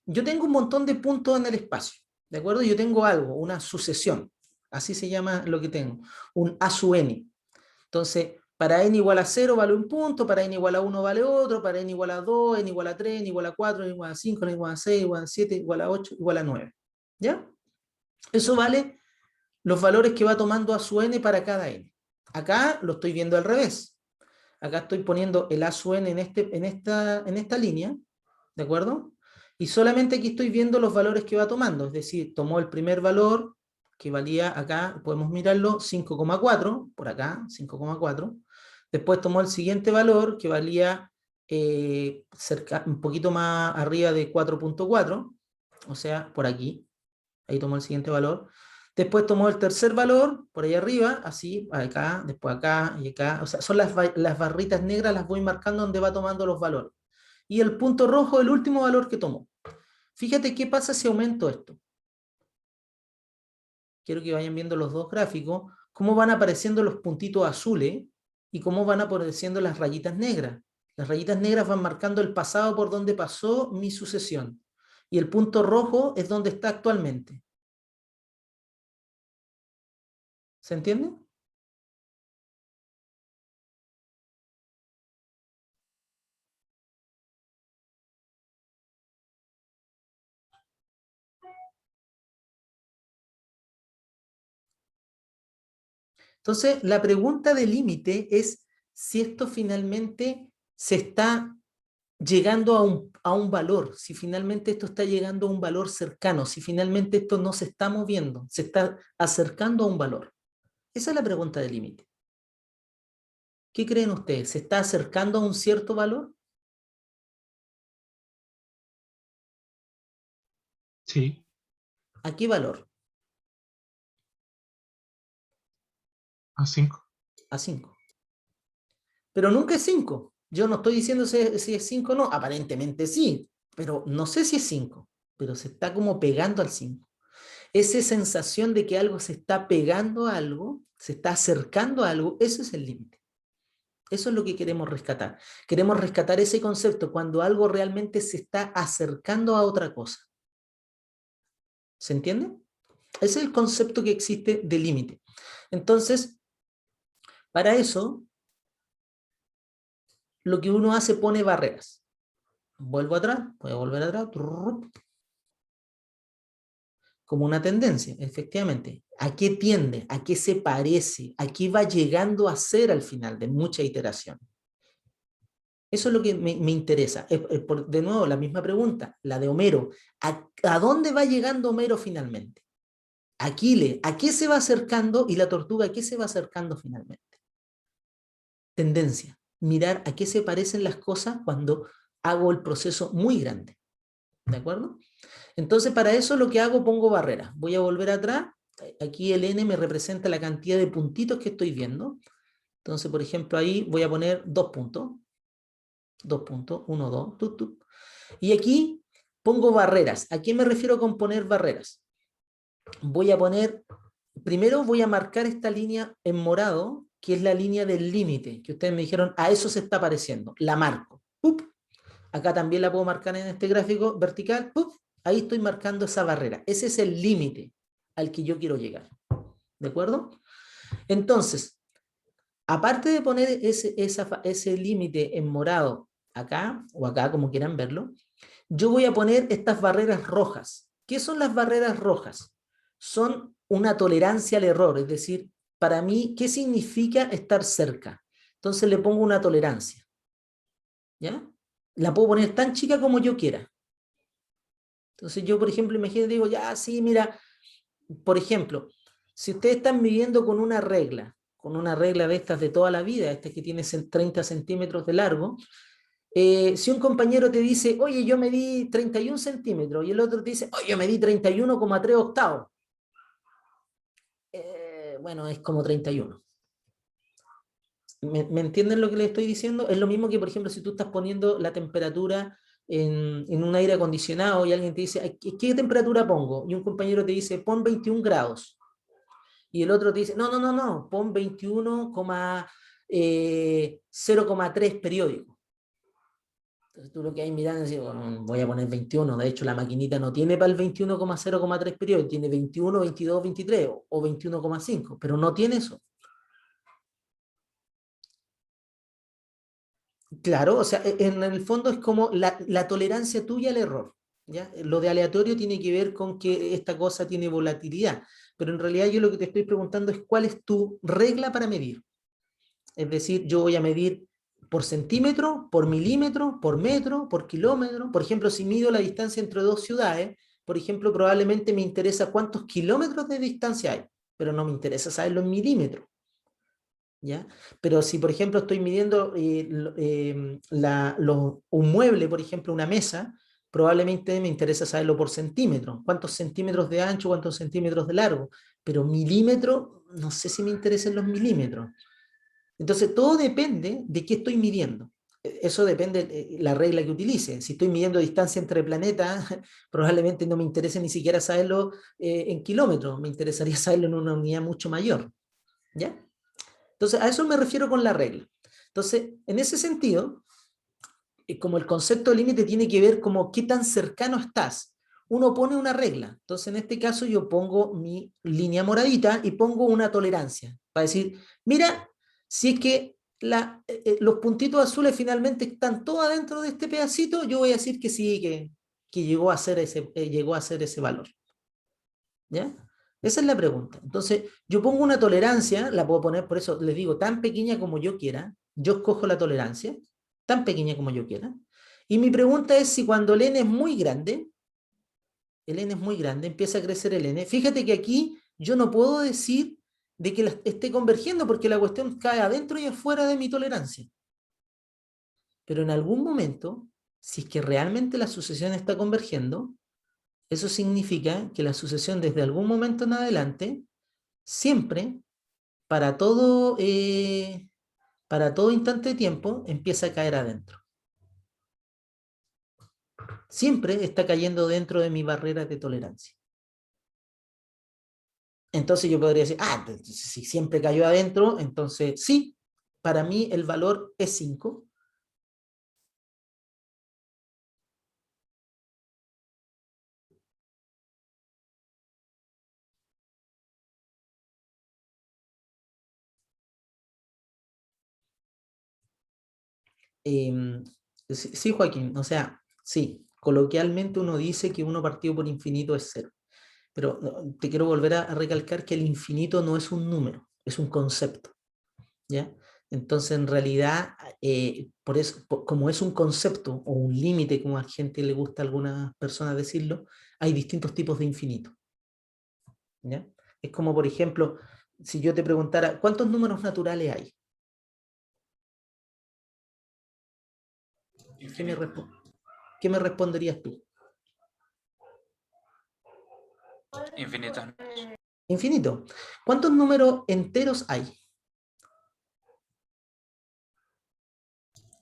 Yo tengo un montón de puntos en el espacio, ¿de acuerdo? Yo tengo algo, una sucesión, así se llama lo que tengo, un A sub n. Entonces, para n igual a 0 vale un punto, para n igual a 1 vale otro, para n igual a 2, n igual a 3, n igual a 4, n igual a 5, n igual a 6, igual a 7, igual a 8, igual a 9. ¿Ya? Eso vale los valores que va tomando A sub n para cada n. Acá lo estoy viendo al revés. Acá estoy poniendo el A sub n en esta línea, ¿de acuerdo? Y solamente aquí estoy viendo los valores que va tomando, es decir, tomó el primer valor, que valía acá, podemos mirarlo, 5,4, por acá, 5,4. Después tomó el siguiente valor, que valía un poquito más arriba de 4,4, o sea, por aquí, ahí tomó el siguiente valor. Después tomó el tercer valor, por ahí arriba, así, acá, después acá y acá. O sea, son las barritas negras, las voy marcando donde va tomando los valores. Y el punto rojo, el último valor que tomó. Fíjate qué pasa si aumento esto. Quiero que vayan viendo los dos gráficos, cómo van apareciendo los puntitos azules y cómo van apareciendo las rayitas negras. Las rayitas negras van marcando el pasado por donde pasó mi sucesión. Y el punto rojo es donde está actualmente. ¿Se entiende? Entonces, la pregunta de límite es si esto finalmente se está llegando a un valor, si finalmente esto está llegando a un valor cercano, si finalmente esto no se está moviendo, se está acercando a un valor. Esa es la pregunta de límite. ¿Qué creen ustedes? ¿Se está acercando a un cierto valor? Sí. ¿A qué valor? A 5. A 5. Pero nunca es 5. Yo no estoy diciendo si es 5 o no, aparentemente sí, pero no sé si es 5, pero se está como pegando al 5. Esa sensación de que algo se está pegando a algo, se está acercando a algo, eso es el límite. Eso es lo que queremos rescatar. Queremos rescatar ese concepto cuando algo realmente se está acercando a otra cosa. ¿Se entiende? Ese es el concepto que existe de límite. Entonces, para eso, lo que uno hace, pone barreras. Vuelvo atrás, voy a volver atrás, como una tendencia, efectivamente. ¿A qué tiende? ¿A qué se parece? ¿A qué va llegando a ser al final de mucha iteración? Eso es lo que me interesa. De nuevo, la misma pregunta, la de Homero. ¿A dónde va llegando Homero finalmente? Aquiles, ¿a qué se va acercando? Y la tortuga, ¿a qué se va acercando finalmente? Tendencia. Mirar a qué se parecen las cosas cuando hago el proceso muy grande. ¿De acuerdo? Entonces, para eso lo que hago, pongo barreras. Voy a volver atrás. Aquí el n me representa la cantidad de puntitos que estoy viendo. Entonces, por ejemplo, ahí voy a poner 2 puntos. 2 puntos, 1, 2, tut, tut. Y aquí pongo barreras. ¿A qué me refiero con poner barreras? Voy a poner, primero voy a marcar esta línea en morado, que es la línea del límite, que ustedes me dijeron, a eso se está pareciendo. La marco. ¡Pup! Acá también la puedo marcar en este gráfico vertical. ¡Pup! Ahí estoy marcando esa barrera. Ese es el límite al que yo quiero llegar. ¿De acuerdo? Entonces, aparte de poner ese límite en morado acá, o acá, como quieran verlo, yo voy a poner estas barreras rojas. ¿Qué son las barreras rojas? Son una tolerancia al error, es decir, para mí, ¿qué significa estar cerca? Entonces le pongo una tolerancia. ¿Ya? La puedo poner tan chica como yo quiera. Entonces yo, por ejemplo, imagínate, digo, ya, sí, mira, por ejemplo, si ustedes están viviendo con una regla de estas de toda la vida, estas que tiene 30 centímetros de largo, si un compañero te dice, oye, yo medí 31 centímetros, y el otro te dice, oye, yo medí 31,3 octavos, bueno, es como 31. ¿Me entienden lo que les estoy diciendo? Es lo mismo que, por ejemplo, si tú estás poniendo la temperatura en un aire acondicionado y alguien te dice, ¿qué temperatura pongo? Y un compañero te dice, pon 21 grados. Y el otro te dice, no, pon 21,0,3 periódico. Entonces tú lo que hay mirando es decir, bueno, voy a poner 21, de hecho la maquinita no tiene para el 21,0,3 periódico, tiene 21, 22, 23 o 21,5, pero no tiene eso. Claro, o sea, en el fondo es como la tolerancia tuya al error. ¿Ya? Lo de aleatorio tiene que ver con que esta cosa tiene volatilidad, pero en realidad yo lo que te estoy preguntando es cuál es tu regla para medir. Es decir, yo voy a medir por centímetro, por milímetro, por metro, por kilómetro. Por ejemplo, si mido la distancia entre dos ciudades, por ejemplo, probablemente me interesa cuántos kilómetros de distancia hay, pero no me interesa saberlo en milímetros. ¿Ya? Pero si, por ejemplo, estoy midiendo un mueble, por ejemplo, una mesa, probablemente me interesa saberlo por centímetros. ¿Cuántos centímetros de ancho, cuántos centímetros de largo? Pero milímetro, no sé si me interesan los milímetros. Entonces, todo depende de qué estoy midiendo. Eso depende de la regla que utilice. Si estoy midiendo distancia entre planetas, probablemente no me interese ni siquiera saberlo en kilómetros, me interesaría saberlo en una unidad mucho mayor. ¿Ya? Entonces, a eso me refiero con la regla. Entonces, en ese sentido, como el concepto de límite tiene que ver como qué tan cercano estás, uno pone una regla. Entonces, en este caso, yo pongo mi línea moradita y pongo una tolerancia para decir, mira, si es que los puntitos azules finalmente están todos adentro de este pedacito, yo voy a decir que sí, que llegó a ser ese valor. ¿Ya? Esa es la pregunta. Entonces, yo pongo una tolerancia, la puedo poner, por eso les digo, tan pequeña como yo quiera, yo escojo la tolerancia, tan pequeña como yo quiera, y mi pregunta es si cuando el n es muy grande, empieza a crecer el n, fíjate que aquí yo no puedo decir de que esté convergiendo porque la cuestión cae adentro y afuera de mi tolerancia. Pero en algún momento, si es que realmente la sucesión está convergiendo, Eso significa que la sucesión desde algún momento en adelante, siempre, para todo instante de tiempo, empieza a caer adentro. Siempre está cayendo dentro de mi barrera de tolerancia. Entonces yo podría decir, si siempre cayó adentro, entonces sí, para mí el valor es 5. Sí, Joaquín, o sea, sí, coloquialmente uno dice que uno partido por infinito es 0, pero te quiero volver a recalcar que el infinito no es un número, es un concepto, ¿ya? Entonces, en realidad, por eso, como es un concepto o un límite, como a la gente le gusta a algunas personas decirlo, hay distintos tipos de infinito, ¿ya? Es como, por ejemplo, si yo te preguntara, ¿cuántos números naturales hay? Infinito. ¿Qué me responderías tú? Infinitos. Infinito. ¿Cuántos números enteros hay?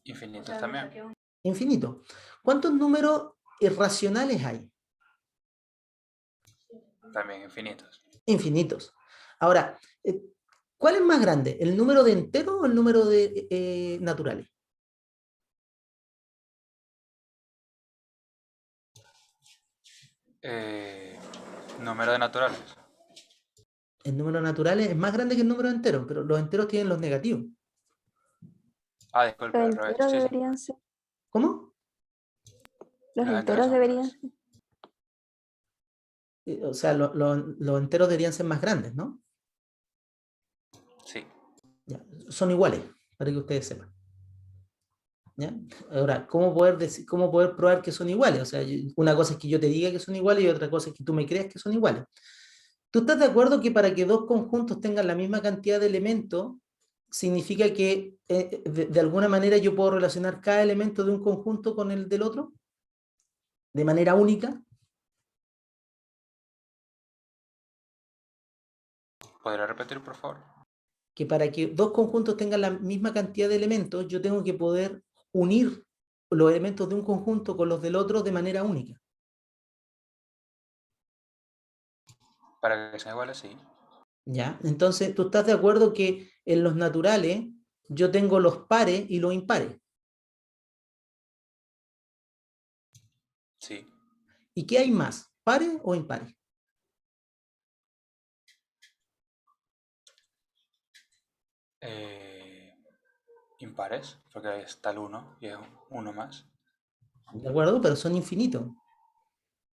Infinitos también. Infinito. ¿Cuántos números irracionales hay? También infinitos. Infinitos. Ahora, ¿cuál es más grande? ¿El número de enteros o el número de naturales? Número de naturales. El número de naturales es más grande que el número de enteros, pero los enteros tienen los negativos. Disculpe, Los al revés. enteros Sí, sí. deberían ser. ¿Cómo? Los Los enteros enteros son deberían más. ser. O sea, los enteros deberían ser más grandes, ¿no? Sí. Ya, son iguales, para que ustedes sepan. ¿Ya? Ahora, ¿cómo poder probar que son iguales? O sea, una cosa es que yo te diga que son iguales y otra cosa es que tú me creas que son iguales. ¿Tú estás de acuerdo que para que dos conjuntos tengan la misma cantidad de elementos, significa que de alguna manera yo puedo relacionar cada elemento de un conjunto con el del otro? ¿De manera única? ¿Podría repetir, por favor? Que para que dos conjuntos tengan la misma cantidad de elementos, yo tengo que poder unir los elementos de un conjunto con los del otro de manera única. Para que sean iguales, sí. ¿Ya? Entonces, ¿tú estás de acuerdo que en los naturales yo tengo los pares y los impares? Sí. ¿Y qué hay más? ¿Pares o impares? Impares, porque ahí está el 1 y es uno más. ¿De acuerdo? Pero son infinitos.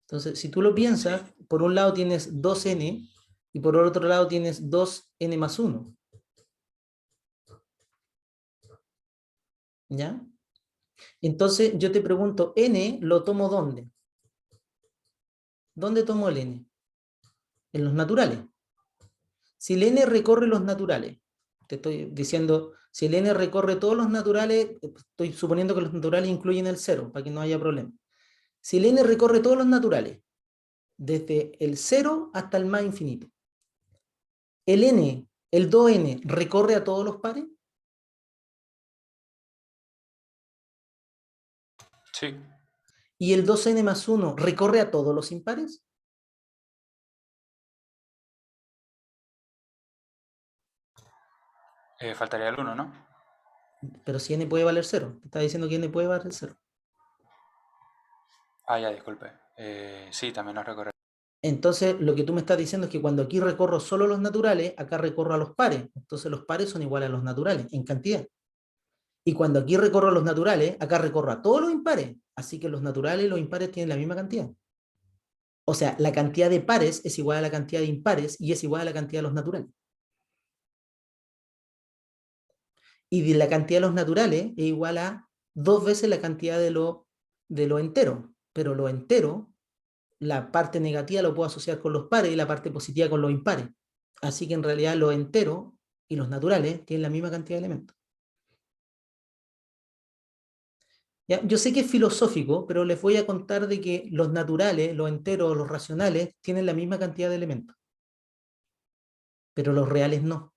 Entonces, si tú lo piensas, Sí. por un lado tienes 2n y por el otro lado tienes 2n más 1. ¿Ya? Entonces, yo te pregunto, ¿n lo tomo dónde? ¿Dónde tomo el n? En los naturales. Si el n recorre los naturales, te estoy diciendo, si el n recorre todos los naturales, estoy suponiendo que los naturales incluyen el 0, para que no haya problema. Si el n recorre todos los naturales, desde el 0 hasta el más infinito, el n, el 2n, recorre a todos los pares. Sí. ¿Y el 2n más 1 recorre a todos los impares? Faltaría el 1, ¿no? Pero si n puede valer 0. Te está diciendo que n puede valer 0. Ya, disculpe. Sí, también nos recorre. Entonces, lo que tú me estás diciendo es que cuando aquí recorro solo los naturales, acá recorro a los pares. Entonces, los pares son iguales a los naturales, en cantidad. Y cuando aquí recorro a los naturales, acá recorro a todos los impares. Así que los naturales y los impares tienen la misma cantidad. O sea, la cantidad de pares es igual a la cantidad de impares y es igual a la cantidad de los naturales. Y de la cantidad de los naturales es igual a 2 veces la cantidad de lo entero. Pero lo entero, la parte negativa lo puedo asociar con los pares y la parte positiva con los impares. Así que en realidad lo entero y los naturales tienen la misma cantidad de elementos. ¿Ya? Yo sé que es filosófico, pero les voy a contar de que los naturales, los enteros, los racionales, tienen la misma cantidad de elementos, pero los reales no.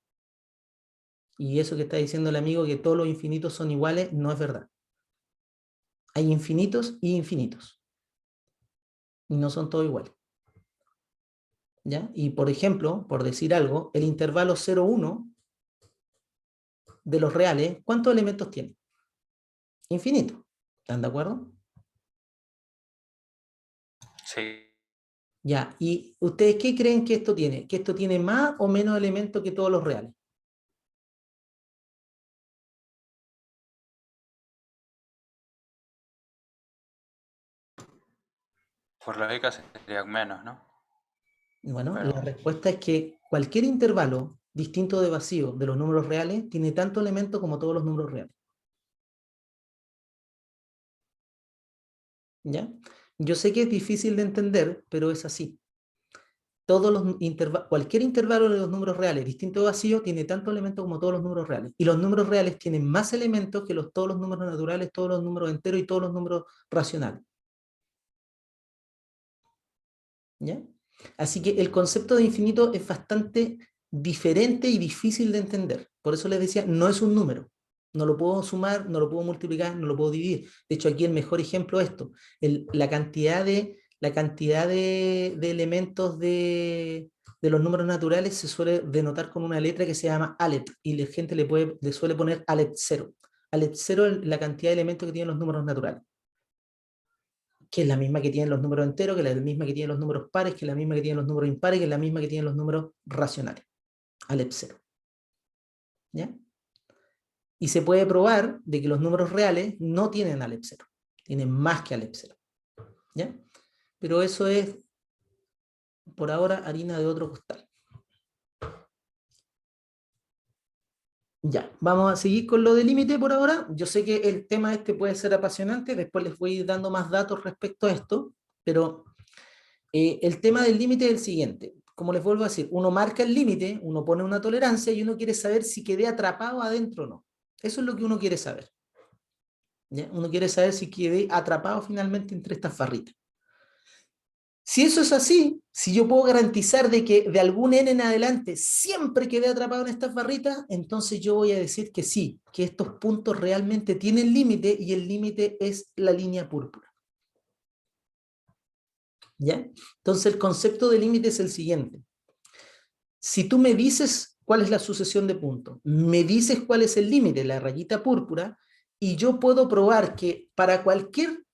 Y eso que está diciendo el amigo, que todos los infinitos son iguales, no es verdad. Hay infinitos y infinitos. Y no son todos iguales. ¿Ya? Y por ejemplo, por decir algo, el intervalo 0,1 de los reales, ¿cuántos elementos tiene? Infinito. ¿Están de acuerdo? Sí. Ya. ¿Y ustedes qué creen que esto tiene? ¿Que esto tiene más o menos elementos que todos los reales? Por lógica serían menos, ¿no? Bueno, Pero la respuesta es que cualquier intervalo distinto de vacío de los números reales tiene tanto elemento como todos los números reales. ¿Ya? Yo sé que es difícil de entender, pero es así. Cualquier intervalo de los números reales distinto de vacío tiene tanto elemento como todos los números reales. Y los números reales tienen más elementos que todos los números naturales, todos los números enteros y todos los números racionales. ¿Ya? Así que el concepto de infinito es bastante diferente y difícil de entender. Por eso les decía, no es un número. No lo puedo sumar, no lo puedo multiplicar, no lo puedo dividir. De hecho, aquí el mejor ejemplo es esto. La cantidad de elementos de los números naturales se suele denotar con una letra que se llama Aleph, y la gente le suele poner Aleph 0. Aleph 0 es la cantidad de elementos que tienen los números naturales, que es la misma que tienen los números enteros, que es la misma que tienen los números pares, que es la misma que tienen los números impares, que es la misma que tienen los números racionales. Aleph 0. ¿Ya? Y se puede probar de que los números reales no tienen Aleph 0. Tienen más que Aleph 0. ¿Ya? Pero eso es, por ahora, harina de otro costal. Ya, vamos a seguir con lo de límite por ahora. Yo sé que el tema este puede ser apasionante, después les voy a ir dando más datos respecto a esto, pero el tema del límite es el siguiente. Como les vuelvo a decir, uno marca el límite, uno pone una tolerancia y uno quiere saber si quedé atrapado adentro o no. Eso es lo que uno quiere saber. ¿Ya? Uno quiere saber si quedé atrapado finalmente entre estas barritas. Si eso es así, si yo puedo garantizar de que de algún n en adelante siempre quedé atrapado en estas barritas, entonces yo voy a decir que sí, que estos puntos realmente tienen límite y el límite es la línea púrpura. ¿Ya? Entonces el concepto de límite es el siguiente. Si tú me dices cuál es la sucesión de puntos, me dices cuál es el límite, la rayita púrpura, y yo puedo probar que para cualquier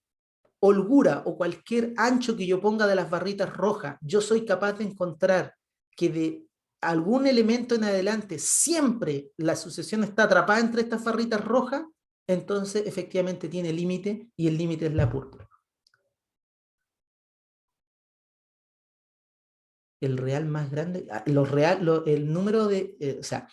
holgura o cualquier ancho que yo ponga de las barritas rojas, yo soy capaz de encontrar que de algún elemento en adelante siempre la sucesión está atrapada entre estas barritas rojas, entonces efectivamente tiene límite y el límite es la púrpura. El real más grande, el número de, o sea,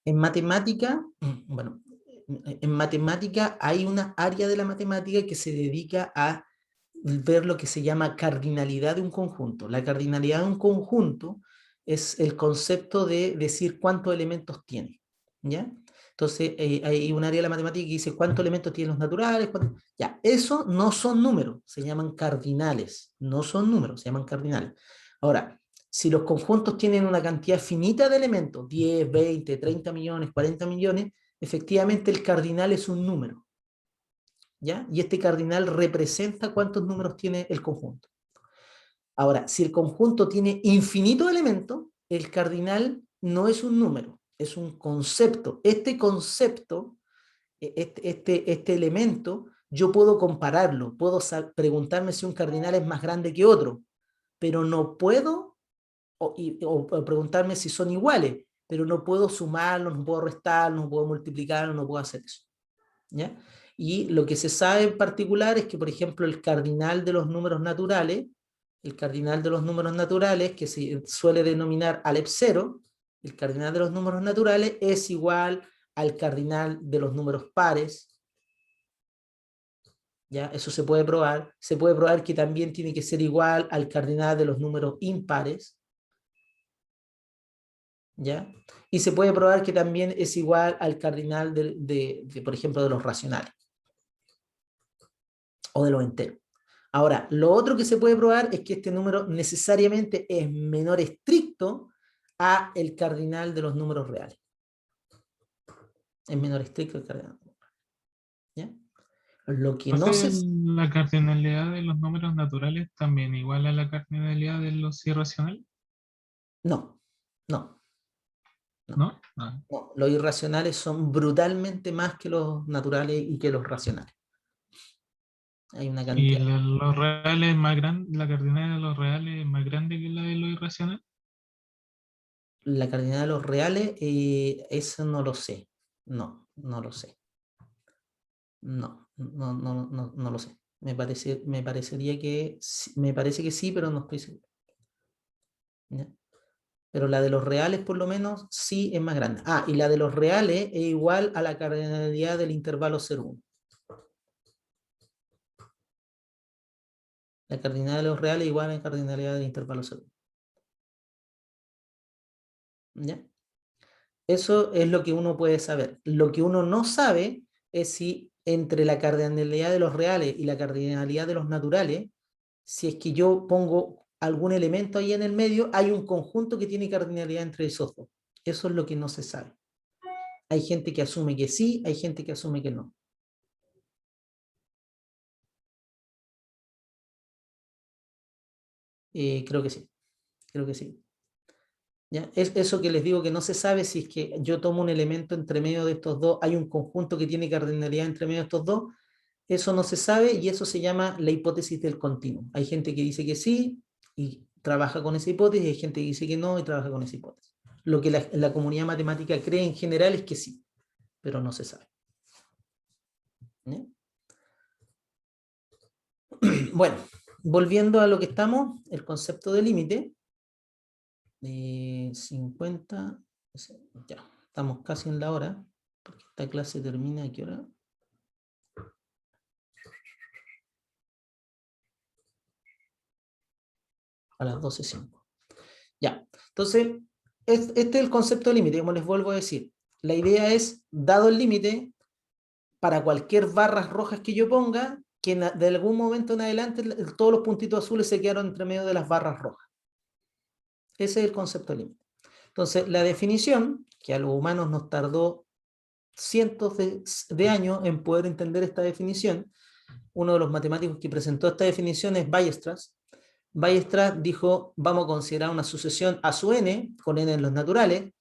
en matemática, bueno, en matemática hay una área de la matemática que se dedica a ver lo que se llama cardinalidad de un conjunto. La cardinalidad de un conjunto es el concepto de decir cuántos elementos tiene, ¿ya? Entonces, hay un área de la matemática que dice cuántos elementos tienen los naturales, ya, eso no son números, se llaman cardinales, no son números, se llaman cardinales. Ahora, si los conjuntos tienen una cantidad finita de elementos, 10, 20, 30 millones, 40 millones, efectivamente el cardinal es un número, ¿ya? Y este cardinal representa cuántos números tiene el conjunto. Ahora, si el conjunto tiene infinitos elementos, el cardinal no es un número, es un concepto. Este concepto, este elemento, yo puedo compararlo, puedo preguntarme si un cardinal es más grande que otro, pero no puedo, o preguntarme si son iguales, pero no puedo sumarlos, no puedo restarlos, no puedo multiplicarlos, no puedo hacer eso. ¿Ya? Y lo que se sabe en particular es que, por ejemplo, el cardinal de los números naturales, que se suele denominar Aleph 0, el cardinal de los números naturales es igual al cardinal de los números pares. ¿Ya? Eso se puede probar. Se puede probar que también tiene que ser igual al cardinal de los números impares. ¿ya? Y se puede probar que también es igual al cardinal por ejemplo, de los racionales o de los enteros. Ahora, lo otro que se puede probar es que este número necesariamente es menor estricto a el cardinal de los números reales. Es menor estricto el cardinal. ¿Ya? Lo que no se... ¿La cardinalidad de los números naturales también igual a la cardinalidad de los irracionales? No, no, ¿No? Ah. no. Los irracionales son brutalmente más que los naturales y que los racionales. Hay una ¿Y cantidad. los reales es más grande, la cardinalidad de los reales es más grande que la de los irracionales? La cardinalidad de los reales, eso no lo sé. No, no lo sé. No, no lo sé. Me parecería que me parece que sí, pero no estoy seguro. ¿Ya? Pero la de los reales, por lo menos, sí es más grande. Ah, y la de los reales es igual a la cardinalidad del intervalo 0,1. La cardinalidad de los reales es igual a la cardinalidad del intervalo 0,1. ¿Ya? Eso es lo que uno puede saber. Lo que uno no sabe es si entre la cardinalidad de los reales y la cardinalidad de los naturales, si es que yo pongo algún elemento ahí en el medio, hay un conjunto que tiene cardinalidad entre esos dos. Eso es lo que no se sabe. Hay gente que asume que sí, hay gente que asume que no. Creo que sí, creo que sí. ¿Ya? Es eso que les digo que no se sabe si es que yo tomo un elemento entre medio de estos dos, hay un conjunto que tiene cardinalidad entre medio de estos dos, eso no se sabe y eso se llama la hipótesis del continuo. Hay gente que dice que sí y trabaja con esa hipótesis, y hay gente que dice que no y trabaja con esa hipótesis. Lo que la comunidad matemática cree en general es que sí, pero no se sabe. ¿Ya? Bueno, volviendo a lo que estamos, el concepto de límite. 50, ya, estamos casi en la hora, porque esta clase termina ¿a qué hora? A las 12:05. Ya, entonces, este es el concepto de límite, como les vuelvo a decir. La idea es, dado el límite, para cualquier barras rojas que yo ponga, que de algún momento en adelante todos los puntitos azules se quedaron entre medio de las barras rojas. Ese es el concepto de límite. Entonces, la definición, que a los humanos nos tardó cientos de años en poder entender esta definición, uno de los matemáticos que presentó esta definición es Weierstrass. Weierstrass dijo, vamos a considerar una sucesión a su n, con n en los naturales,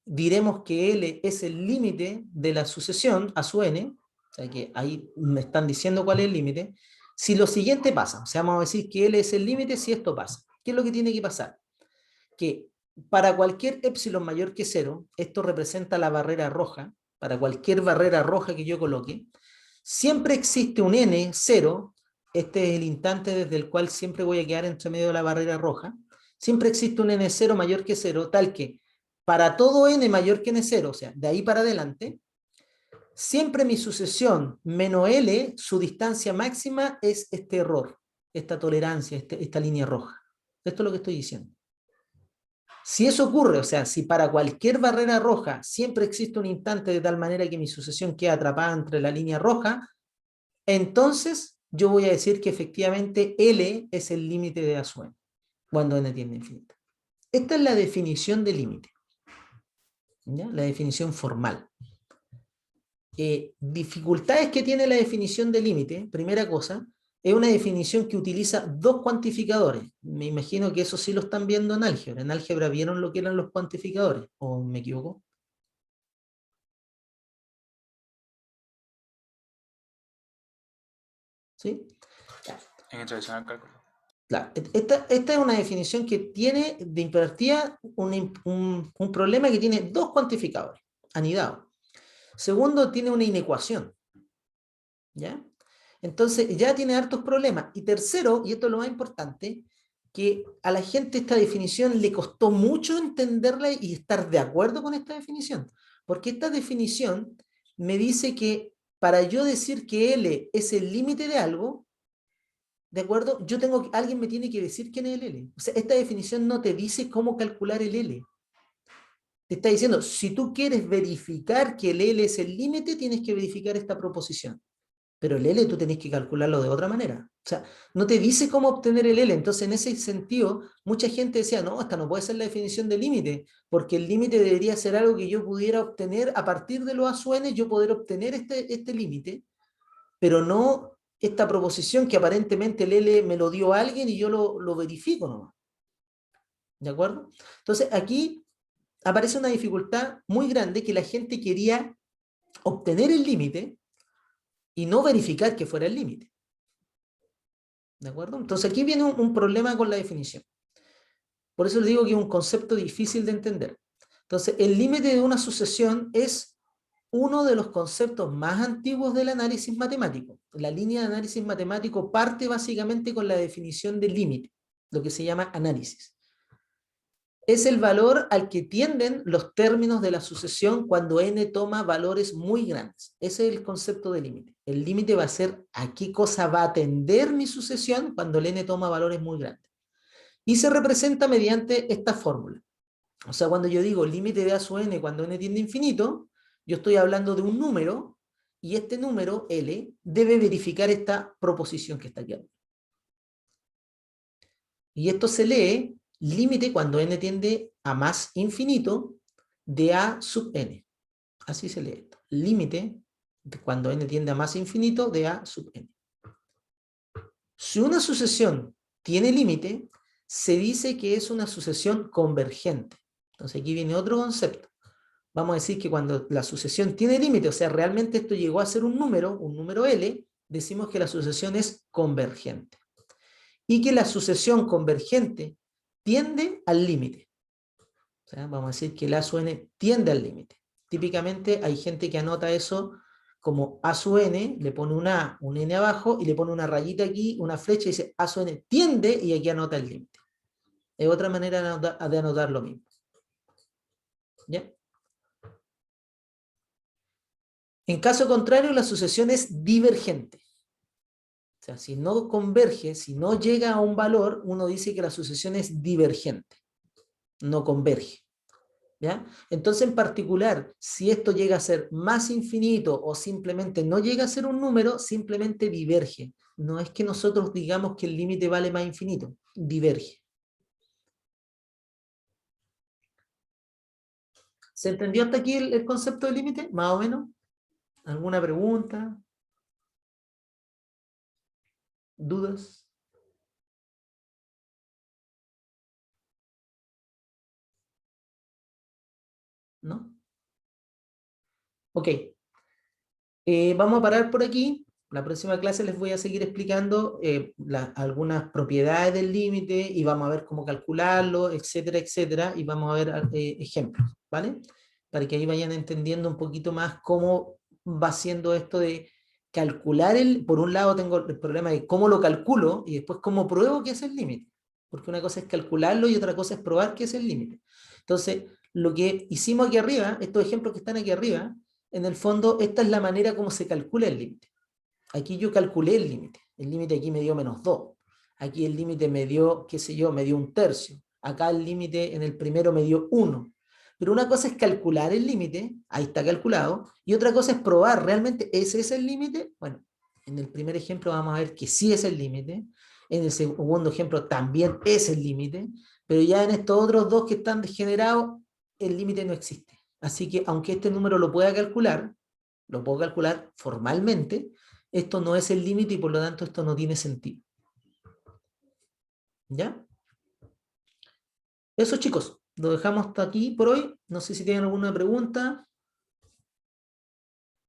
diremos que L es el límite de la sucesión a su n, o sea que ahí me están diciendo cuál es el límite, si lo siguiente pasa, o sea, vamos a decir que L es el límite si esto pasa. ¿Qué es lo que tiene que pasar? Que para cualquier epsilon mayor que 0, esto representa la barrera roja, para cualquier barrera roja que yo coloque, siempre existe un n, 0, este es el instante desde el cual siempre voy a quedar entre medio de la barrera roja, siempre existe un n0 mayor que 0, tal que para todo n mayor que n0, o sea, de ahí para adelante, siempre mi sucesión menos L, su distancia máxima es este error, esta tolerancia, esta línea roja. Esto es lo que estoy diciendo. Si eso ocurre, o sea, si para cualquier barrera roja siempre existe un instante de tal manera que mi sucesión queda atrapada entre la línea roja, entonces yo voy a decir que efectivamente L es el límite de A sub n, cuando n tiende a infinito. Esta es la definición de límite, ¿ya? La definición formal. Dificultades que tiene la definición de límite, primera cosa, es una definición que utiliza dos cuantificadores. Me imagino que eso sí lo están viendo en álgebra. En álgebra vieron lo que eran los cuantificadores, ¿o me equivoco? ¿Sí? En introducción al cálculo. Claro, esta es una definición que tiene de impertía un problema que tiene dos cuantificadores, anidados. Segundo, tiene una inecuación. ¿Ya? Entonces ya tiene hartos problemas. Y tercero, y esto es lo más importante, que a la gente esta definición le costó mucho entenderla y estar de acuerdo con esta definición. Porque esta definición me dice que para yo decir que L es el límite de algo, ¿de acuerdo? Alguien me tiene que decir quién es el L. O sea, esta definición no te dice cómo calcular el L. te está diciendo, si tú quieres verificar que el L es el límite, tienes que verificar esta proposición. Pero el L tú tenés que calcularlo de otra manera. O sea, no te dice cómo obtener el L. Entonces, en ese sentido, mucha gente decía, no, esta no puede ser la definición de límite, porque el límite debería ser algo que yo pudiera obtener a partir de los A sub n, yo poder obtener este límite, pero no esta proposición que aparentemente el L me lo dio alguien y yo lo verifico nomás. ¿De acuerdo? Entonces, aquí aparece una dificultad muy grande que la gente quería obtener el límite y no verificar que fuera el límite. ¿De acuerdo? Entonces aquí viene un problema con la definición. Por eso les digo que es un concepto difícil de entender. Entonces, el límite de una sucesión es uno de los conceptos más antiguos del análisis matemático. La línea de análisis matemático parte básicamente con la definición del límite, lo que se llama análisis. Es el valor al que tienden los términos de la sucesión cuando n toma valores muy grandes. Ese es el concepto de límite. El límite va a ser a qué cosa va a tender mi sucesión cuando el n toma valores muy grandes. Y se representa mediante esta fórmula. O sea, cuando yo digo límite de a sub n cuando n tiende a infinito, yo estoy hablando de un número, y este número, L, debe verificar esta proposición que está aquí arriba. Y esto se lee límite cuando n tiende a más infinito de a sub n. Así se lee esto. Límite cuando n tiende a más infinito de a sub n. Si una sucesión tiene límite, se dice que es una sucesión convergente. Entonces aquí viene otro concepto. Vamos a decir que cuando la sucesión tiene límite, o sea, realmente esto llegó a ser un número L, decimos que la sucesión es convergente. Y que la sucesión convergente tiende al límite. O sea, vamos a decir que el a sub n tiende al límite. Típicamente hay gente que anota eso como a sub n, le pone un a, un n abajo, y le pone una rayita aquí, una flecha, y dice a sub n tiende, y aquí anota el límite. Es otra manera de anotar lo mismo. ¿Ya? En caso contrario, la sucesión es divergente. O sea, si no converge, si no llega a un valor, uno dice que la sucesión es divergente, no converge. ¿Ya? Entonces, en particular, si esto llega a ser más infinito o simplemente no llega a ser un número, simplemente diverge. No es que nosotros digamos que el límite vale más infinito, diverge. ¿Se entendió hasta aquí el concepto de límite? Más o menos. ¿Alguna pregunta? ¿Dudas? ¿No? Ok. Vamos a parar por aquí. La próxima clase les voy a seguir explicando algunas propiedades del límite y vamos a ver cómo calcularlo, etcétera, etcétera, y vamos a ver ejemplos, ¿vale? Para que ahí vayan entendiendo un poquito más cómo va siendo esto de calcular por un lado tengo el problema de cómo lo calculo y después cómo pruebo que es el límite. Porque una cosa es calcularlo y otra cosa es probar que es el límite. Entonces, lo que hicimos aquí arriba, estos ejemplos que están aquí arriba, en el fondo, esta es la manera como se calcula el límite. Aquí yo calculé el límite. El límite aquí me dio -2. Aquí el límite me dio, qué sé yo, me dio 1/3. Acá el límite en el primero me dio 1. Pero una cosa es calcular el límite, ahí está calculado, y otra cosa es probar, ¿realmente ese es el límite? Bueno, en el primer ejemplo vamos a ver que sí es el límite, en el segundo ejemplo también es el límite, pero ya en estos otros dos que están degenerados, el límite no existe. Así que aunque este número lo pueda calcular, lo puedo calcular formalmente, esto no es el límite y por lo tanto esto no tiene sentido. ¿Ya? Eso, chicos, lo dejamos hasta aquí por hoy. No sé si tienen alguna pregunta.